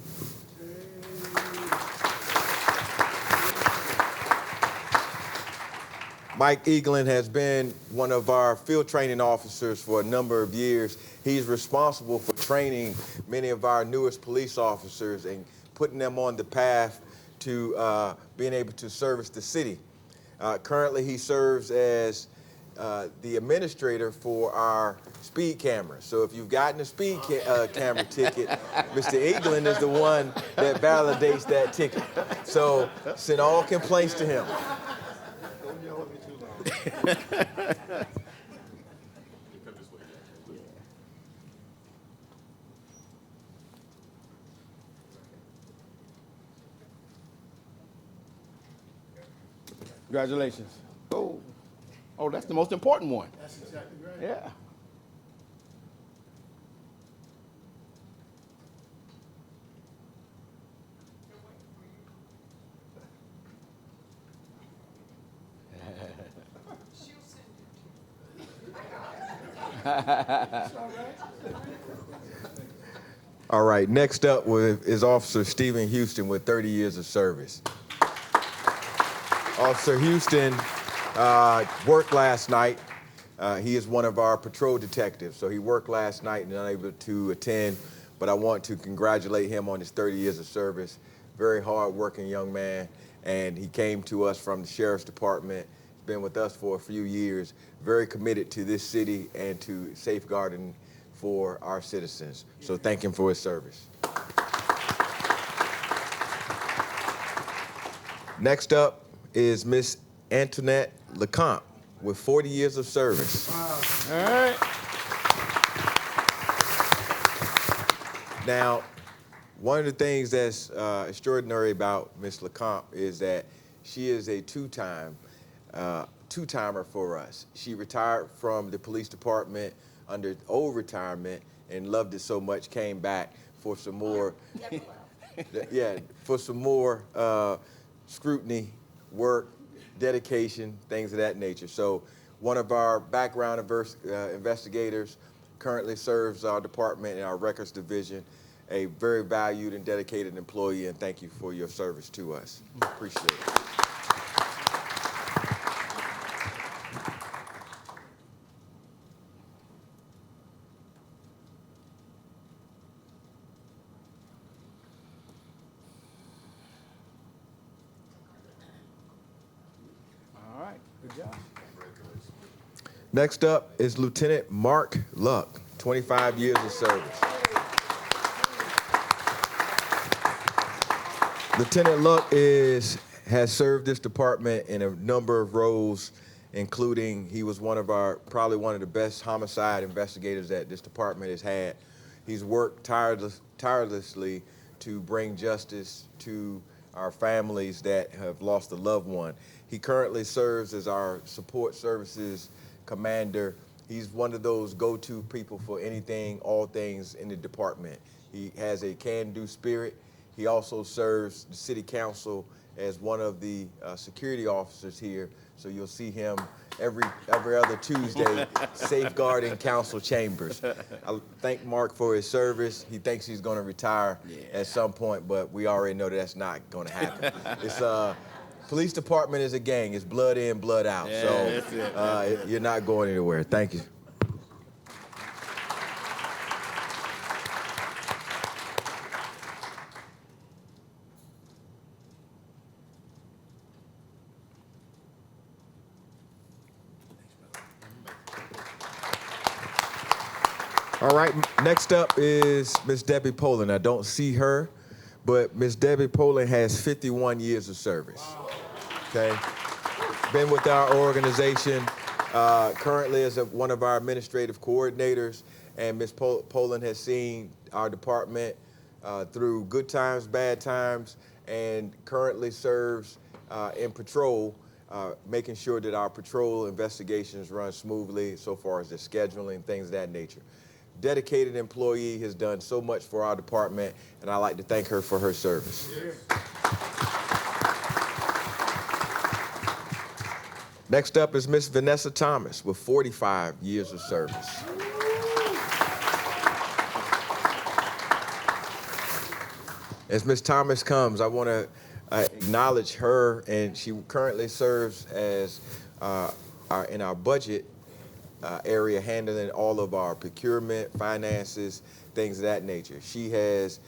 Mike Eaglin has been one of our field training officers for a number of years. He's responsible for training many of our newest police officers and putting them on the path to being able to service the city. Currently, he serves as the administrator for our speed cameras. So if you've gotten a speed camera ticket, Mr. Eaglin is the one that validates that ticket. So send all complaints to him. Congratulations. Oh, that's the most important one. That's exactly right. Yeah. All right, next up is Officer Stephen Houston with 30 years of service. Officer Houston worked last night. He is one of our patrol detectives, so he worked last night and unable to attend, but I want to congratulate him on his 30 years of service. Very hard-working young man, and he came to us from the Sheriff's Department. He's been with us for a few years, very committed to this city and to safeguarding for our citizens. So thank him for his service. Next up is Miss Antoinette LeCompte with 40 years of service. Wow. All right. Now, one of the things that's extraordinary about Miss LeCompte is that she is a two-timer for us. She retired from the police department under old retirement and loved it so much, came back for some more, for some more scrutiny, work, dedication, things of that nature. So one of our background investigators currently serves our department in our records division, a very valued and dedicated employee, and thank you for your service to us. Appreciate it. All right, good job. Next up is Lieutenant Mark Luck, 25 years of service. Lieutenant Luck has served this department in a number of roles, including he was probably one of the best homicide investigators that this department has had. He's worked tirelessly to bring justice to our families that have lost a loved one. He currently serves as our support services commander. He's one of those go-to people for anything, all things in the department. He has a can-do spirit. He also serves the city council as one of the security officers here. So you'll see him every other Tuesday safeguarding council chambers. I thank Mark for his service. He thinks he's going to retire at some point, but we already know that that's not going to happen. It's police department is a gang. It's blood in, blood out. Yeah, so that's it. you're not going anywhere. Thank you. All right, next up is Miss Debbie Poland. I don't see her, but Miss Debbie Poland has 51 years of service. Okay, been with our organization, currently as one of our administrative coordinators, and Miss Poland has seen our department through good times, bad times, and currently serves in patrol, making sure that our patrol investigations run smoothly so far as the scheduling, things of that nature. Dedicated employee, has done so much for our department, and I'd like to thank her for her service. Next up is Miss Vanessa Thomas with 45 years of service. As Miss Thomas comes, I want to acknowledge her, and she currently serves as in our budget area, handling all of our procurement, finances, things of that nature. She has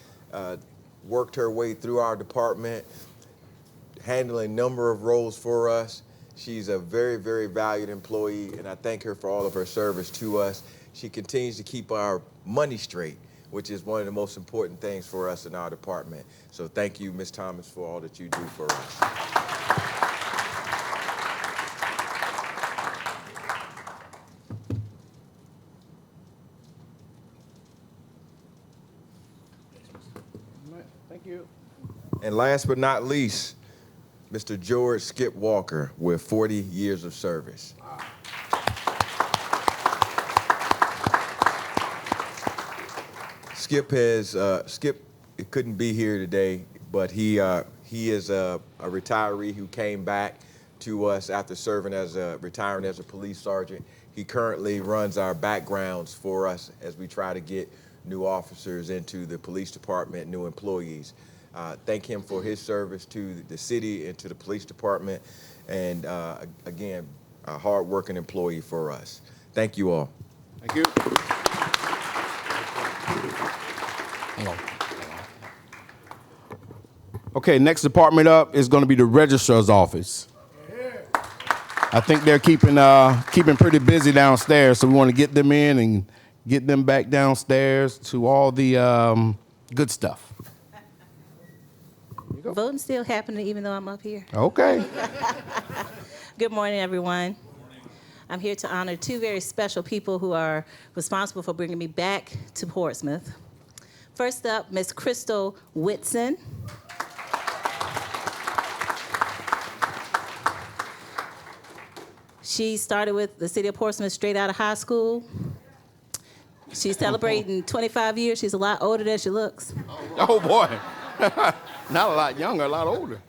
worked her way through our department, handling a number of roles for us. She's a very, very valued employee, and I thank her for all of her service to us. She continues to keep our money straight, which is one of the most important things for us in our department. So thank you, Ms. Thomas, for all that you do for us. Thank you. And last but not least, Mr. George Skip Walker with 40 years of service. Skip couldn't be here today, but he is a retiree who came back to us after retiring as a police sergeant. He currently runs our backgrounds for us as we try to get new officers into the police department, new employees. Thank him for his service to the city and to the police department, and again, a hard-working employee for us. Thank you all. Thank you. Okay, next department up is going to be the registrar's office. I think they're keeping pretty busy downstairs, so we want to get them in and get them back downstairs to all the good stuff. Voting still happening even though I'm up here. Okay. Good morning, everyone. I'm here to honor two very special people who are responsible for bringing me back to Portsmouth. First up, Miss Crystal Whitson. She started with the city of Portsmouth straight out of high school. She's celebrating 25 years. She's a lot older than she looks. Oh, boy. Not a lot younger, a lot older.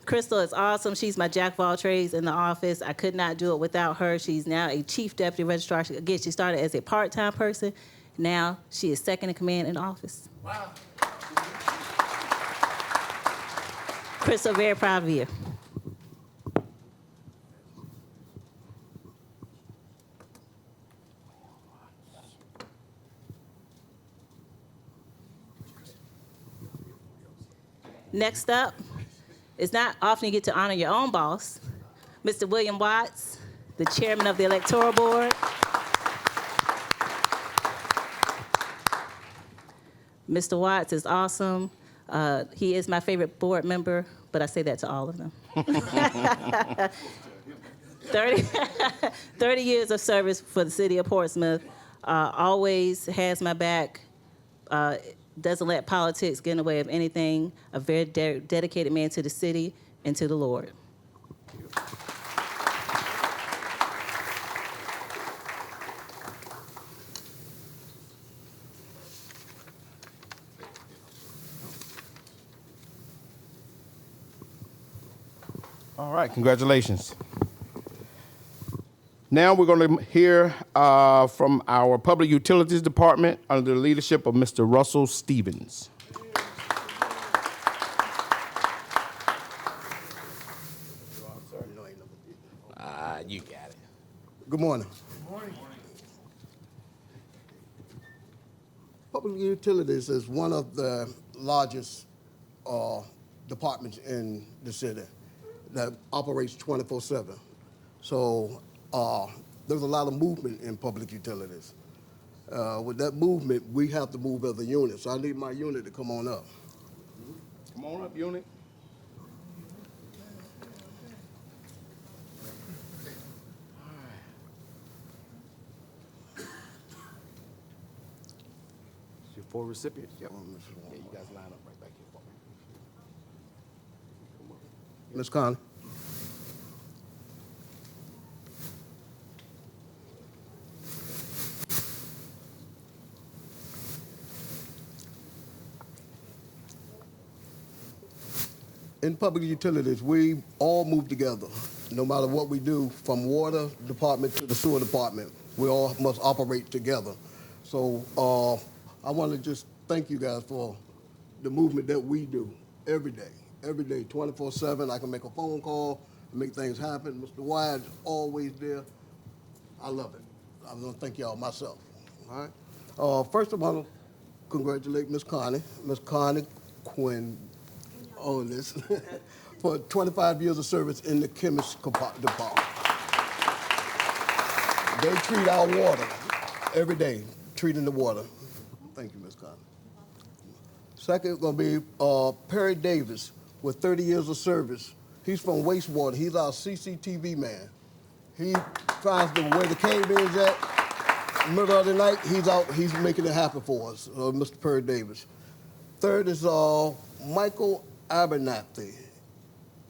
Crystal is awesome. She's my jack of all trades in the office. I could not do it without her. She's now a chief deputy registrar. Again, she started as a part-time person. Now she is second in command in the office. Wow. Crystal, very proud of you. Next up, it's not often you get to honor your own boss, Mr. William Watts, the chairman of the Electoral Board. Mr. Watts is awesome. He is my favorite board member, but I say that to all of them. 30 years of service for the city of Portsmouth, always has my back, doesn't let politics get in the way of anything, a very dedicated man to the city and to the Lord. All right, congratulations. Now we're going to hear from our Public Utilities Department under the leadership of Mr. Russell Stevens. You got it. Good morning. Good morning. Public Utilities is one of the largest departments in the city that operates 24/7. So there's a lot of movement in public utilities. With that movement, we have to move as a unit. So I need my unit to come on up. Come on up, unit. Your four recipients. Yep. Yeah, you guys line up right back here for me. Ms. Conley. In public utilities, we all move together. No matter what we do, from water department to the sewer department, we all must operate together. So I want to just thank you guys for the movement that we do every day, 24/7. I can make a phone call, make things happen. Mr. Wyatt is always there. I love it. I'm gonna thank y'all myself, all right? First of all, congratulate Miss Connie Quinn on this for 25 years of service in the chemist department. They treat our water every day, treating the water. Thank you, Ms. Connie. Second, going to be Perry Davis with 30 years of service. He's from wastewater. He's our CCTV man. He finds where the cave is at. Middle of the night, he's out. He's making it happen for us, Mr. Perry Davis. Third is Michael Abernathy,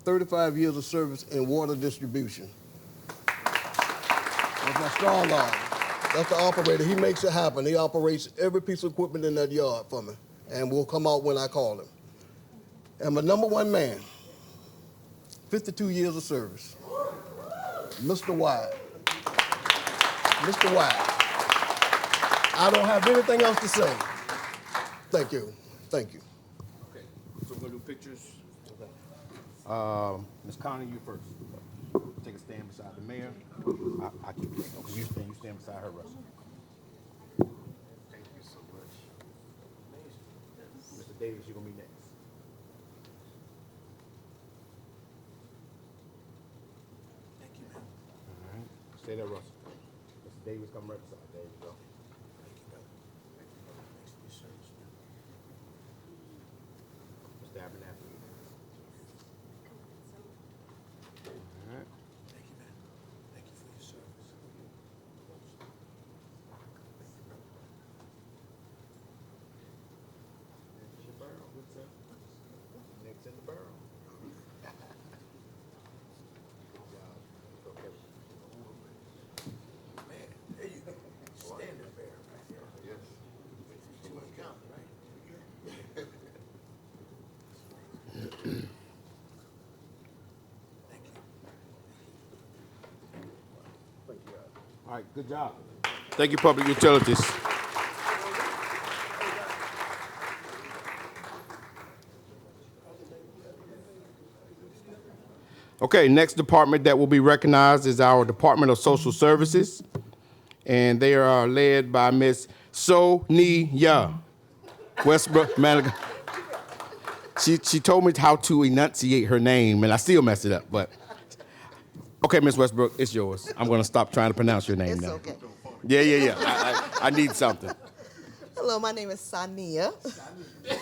35 years of service in water distribution. That's my strong arm. That's the operator. He makes it happen. He operates every piece of equipment in that yard for me, and will come out when I call him. And my number one man, 52 years of service, Mr. Wyatt. Mr. Wyatt. I don't have anything else to say. Thank you. Thank you. Okay, so we're gonna do pictures. Okay. Ms. Connie, you first. Take a stand beside the mayor. I keep it. Okay, you stand beside her, Russell. Thank you so much. Mr. Davis, you're gonna be next. Thank you, man. All right. Stay there, Russell. Mr. Davis, come right beside. There you go. Thank you, brother. Thanks for your service, man. Mr. Abernathy. All right. Thank you, man. Thank you for your service. Next in the barrel. Good sir. Next in the barrel. Man, there you go. Standing bear right there. Yes. Too much counting, right? Thank you. All right, good job. Thank you, Public Utilities. Okay, next department that will be recognized is our Department of Social Services, and they are led by Miss Sonia Westbrook Manager. She told me how to enunciate her name, and I still mess it up, but. Okay, Ms. Westbrook, it's yours. I'm going to stop trying to pronounce your name It's now. okay. Yeah. I need something. Hello, my name is Sania.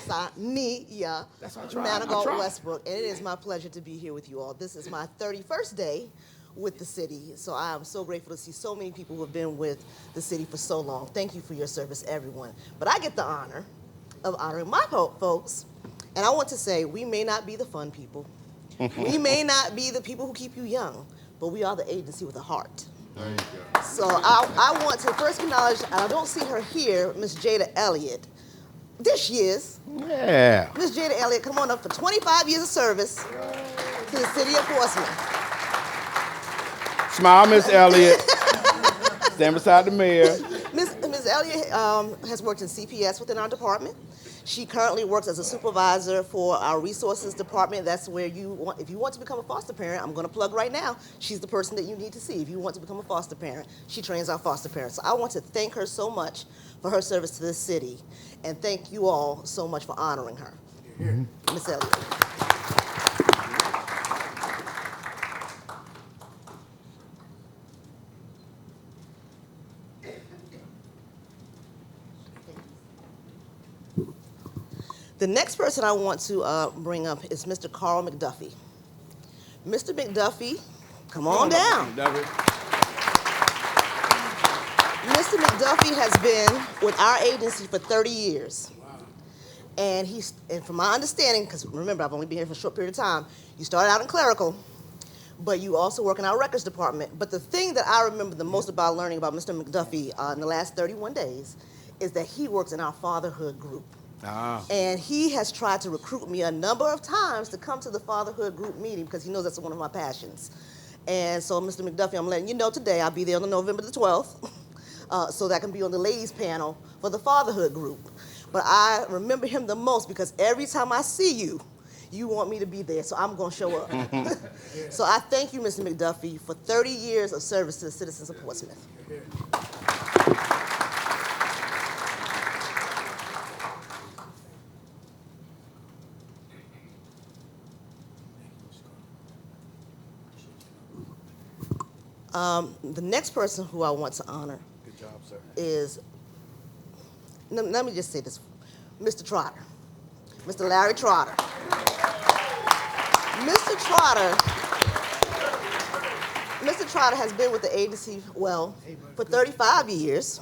Sania. That's what I tried. Manigault Westbrook, and it is my pleasure to be here with you all. This is my 31st day with the city, so I am so grateful to see so many people who have been with the city for so long. Thank you for your service, everyone. But I get the honor of honoring my folks, and I want to say we may not be the fun people. We may not be the people who keep you young, but we are the agency with a heart. There you go. So I want to first acknowledge, and I don't see her here, Miss Jada Elliott. There she is. Yeah. Miss Jada Elliott, come on up for 25 years of service to the city of Portsmouth. Smile, Miss Elliott. Stand beside the mayor. Ms. Elliott has worked in CPS within our department. She currently works as a supervisor for our resources department. That's where if you want to become a foster parent, I'm going to plug right now, she's the person that you need to see if you want to become a foster parent. She trains our foster parents. So I want to thank her so much for her service to this city, and thank you all so much for honoring her. Ms. Elliott. The next person I want to bring up is Mr. Carl McDuffie. Mr. McDuffie, come on down. Mr. McDuffie has been with our agency for 30 years. And from my understanding, because remember, I've only been here for a short period of time, you started out in clerical, but you also work in our records department. But the thing that I remember the most about learning about Mr. McDuffie in the last 31 days is that he works in our fatherhood group. And he has tried to recruit me a number of times to come to the fatherhood group meeting because he knows that's one of my passions. And so, Mr. McDuffie, I'm letting you know today, I'll be there on November the 12th, so that I can be on the ladies panel for the fatherhood group. But I remember him the most because every time I see you, You want me to be there, so I'm going to show up. So I thank you, Mr. McDuffie, for 30 years of service to the citizens of Portsmouth. The next person who I want to honor Good job, sir. is, let me just say this, Mr. Trotter, Mr. Larry Trotter. Mr. Trotter has been with the agency, well, for 35 years,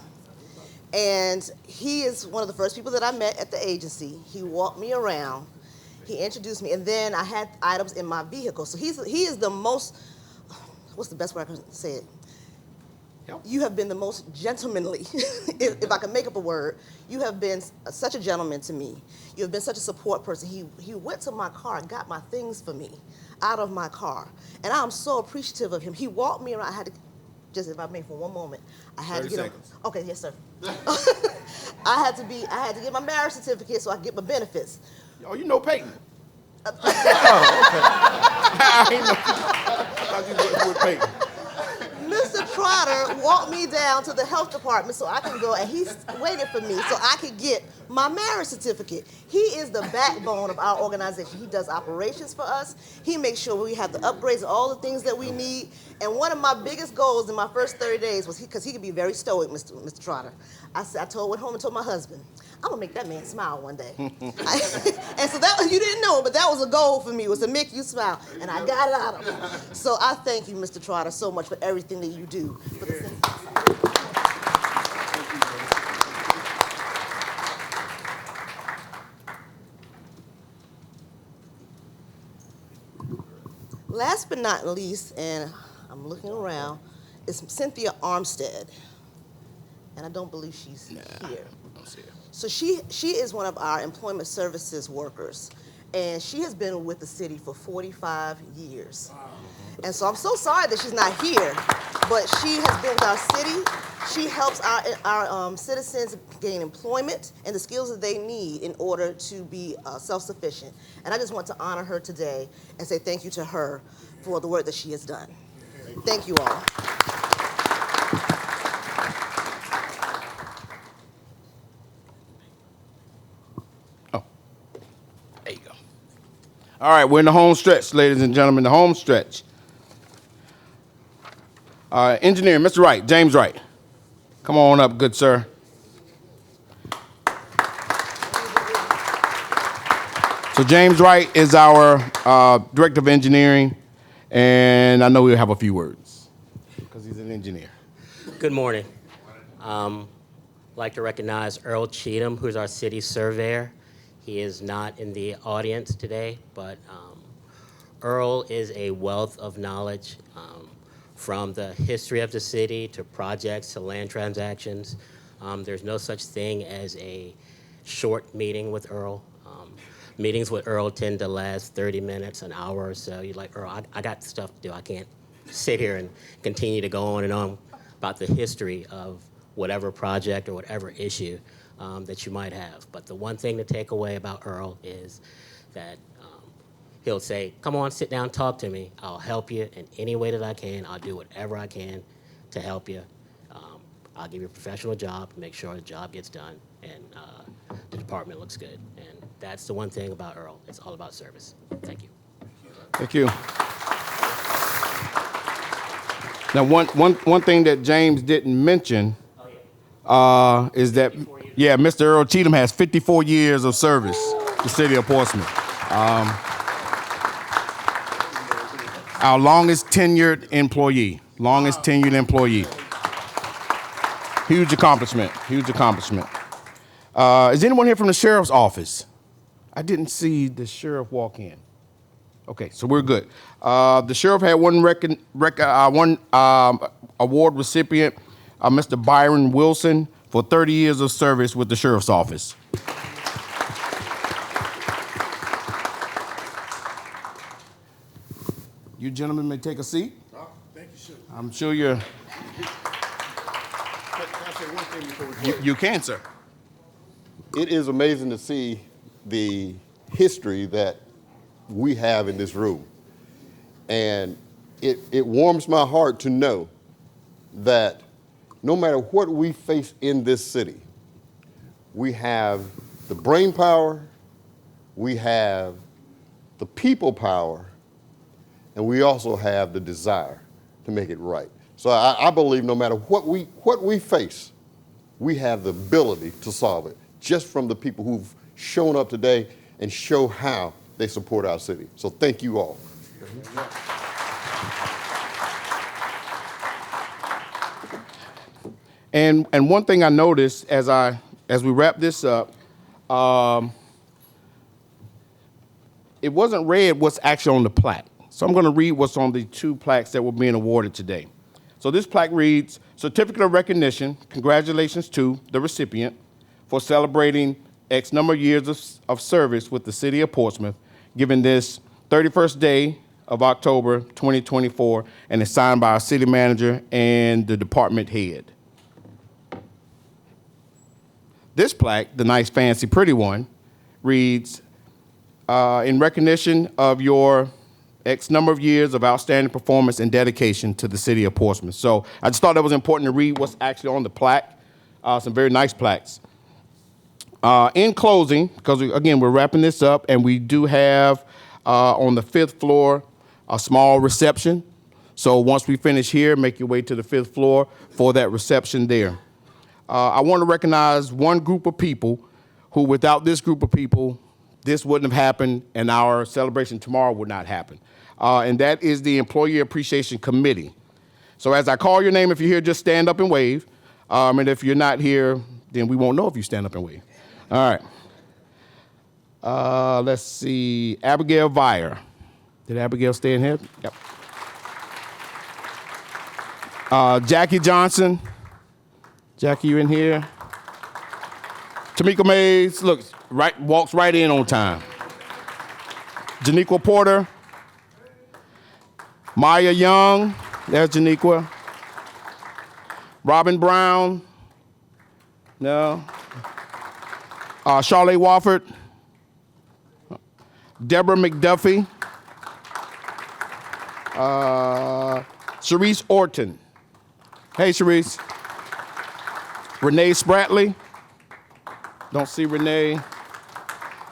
and he is one of the first people that I met at the agency. He walked me around, he introduced me, and then I had items in my vehicle. So he is the most, what's the best way I can say it? You have been the most gentlemanly, if I can make up a word. You have been such a gentleman to me. You have been such a support person. He went to my car and got my things for me out of my car. And I'm so appreciative of him. He walked me around. I had to, just if I may for one moment, I had 30 to get seconds. Okay, yes, sir. I had to get my marriage certificate so I could get my benefits. Oh, you know Peyton. Oh, okay. I didn't know. I thought you were with Peyton. Mr. Trotter walked me down to the health department so I can go, and he waited for me so I could get my marriage certificate. He is the backbone of our organization. He does operations for us. He makes sure we have the upgrades and all the things that we need. And one of my biggest goals in my first 30 days was, because he could be very stoic, went home and told my husband, I'm gonna make that man smile one day. And so that, you didn't know, but that was a goal for me, was to make you smile. And I got it out of him. So I thank you, Mr. Trotter, so much for everything that you do for the citizens. Last but not least, and I'm looking around, is Cynthia Armstead. And I don't believe she's here. I don't see her. So she is one of our employment services workers, and she has been with the city for 45 years. And so I'm so sorry that she's not here, but she has been with our city. She helps our citizens gain employment and the skills that they need in order to be self-sufficient. And I just want to honor her today and say thank you to her for the work that she has done. Thank you all. There you go. All right, we're in the home stretch, ladies and gentlemen, the home stretch. Engineer, Mr. Wright, James Wright. Come on up, good sir. So James Wright is our Director of Engineering, and I know he'll have a few words because he's an engineer. Good morning. I'd like to recognize Earl Cheatham, who's our city surveyor. He is not in the audience today, but Earl is a wealth of knowledge from the history of the city to projects to land transactions. There's no such thing as a short meeting with Earl. Meetings with Earl tend to last 30 minutes, an hour or so. You're like, Earl, I got stuff to do. I can't sit here and continue to go on and on about the history of whatever project or whatever issue that you might have. But the one thing to take away about Earl is that he'll say, come on, sit down, talk to me. I'll help you in any way that I can. I'll do whatever I can to help you. I'll give you a professional job, make sure the job gets done, and the department looks good. And that's the one thing about Earl. It's all about service. Thank you. Thank you. Now, one thing that James didn't mention is that, yeah, Mr. Earl Cheatham has 54 years of service to the city of Portsmouth. Our longest tenured employee. Huge accomplishment. Is anyone here from the sheriff's office? I didn't see the sheriff walk in. Okay, so we're good. The sheriff had one award recipient, Mr. Byron Wilson, for 30 years of service with the sheriff's office. You gentlemen may take a seat. Thank you, sir. I'm sure you're... Can I say one thing before we close? You can, sir. It is amazing to see the history that we have in this room. And it warms my heart to know that no matter what we face in this city, we have the brain power, we have the people power, and we also have the desire to make it right. So I believe no matter what we face, we have the ability to solve it, just from the people who've shown up today and show how they support our city. So thank you all. And one thing I noticed as we wrap this up, it wasn't read what's actually on the plaque. So I'm going to read what's on the 2 plaques that were being awarded today. So this plaque reads, Certificate of Recognition, congratulations to the recipient for celebrating X number of years of service with the city of Portsmouth, given this 31st day of October 2024, and is signed by our city manager and the department head. This plaque, the nice, fancy, pretty one, reads, in recognition of your X number of years of outstanding performance and dedication to the city of Portsmouth. So I just thought that was important to read what's actually on the plaque. Some very nice plaques. In closing, because again, we're wrapping this up, and we do have on the 5th floor a small reception. So once we finish here, make your way to the 5th floor for that reception there. I want to recognize one group of people who, without this group of people, this wouldn't have happened, and our celebration tomorrow would not happen. And that is the Employee Appreciation Committee. So as I call your name, if you're here, just stand up and wave. And if you're not here, then we won't know if you stand up and wave. All right. Let's see. Abigail Vire. Did Abigail stay in here? Yep. Jackie Johnson. Jackie, you in here? Tamika Mays, look, walks right in on time. Janiqua Porter. Maya Young, there's Janiqua. Robin Brown, no. Charlotte Wofford. Deborah McDuffie. Sharice Orton. Hey, Sharice. Renee Spratley. Don't see Renee.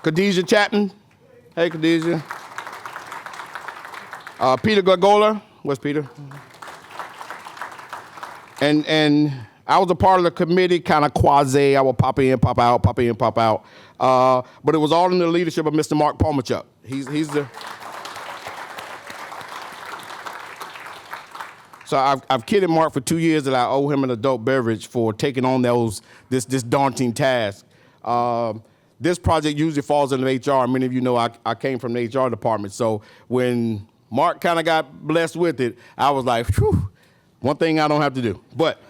Khadijah Chapman. Hey, Khadijah. Peter Glagola. Where's Peter? And I was a part of the committee, kind of quasi. I would pop in, pop out, pop in, pop out. But it was all in the leadership of Mr. Mark Palmerchuk. He's the... So I've kidded Mark for 2 years that I owe him an adult beverage for taking on this daunting task. This project usually falls under HR. Many of you know I came from the HR department. So when Mark kind of got blessed with it, I was like, whew, one thing I don't have to do. But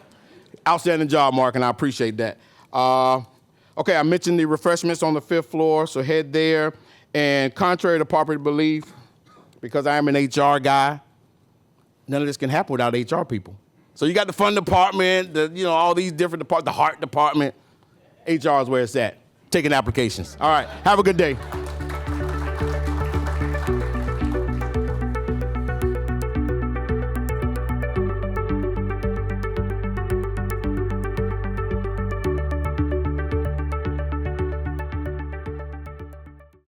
outstanding job, Mark, and I appreciate that. Okay, I mentioned the refreshments on the 5th floor, so head there. And contrary to popular belief, because I am an HR guy, none of this can happen without HR people. So you got the fund department, all these different departments, the heart department. HR is where it's at, taking applications. All right, have a good day.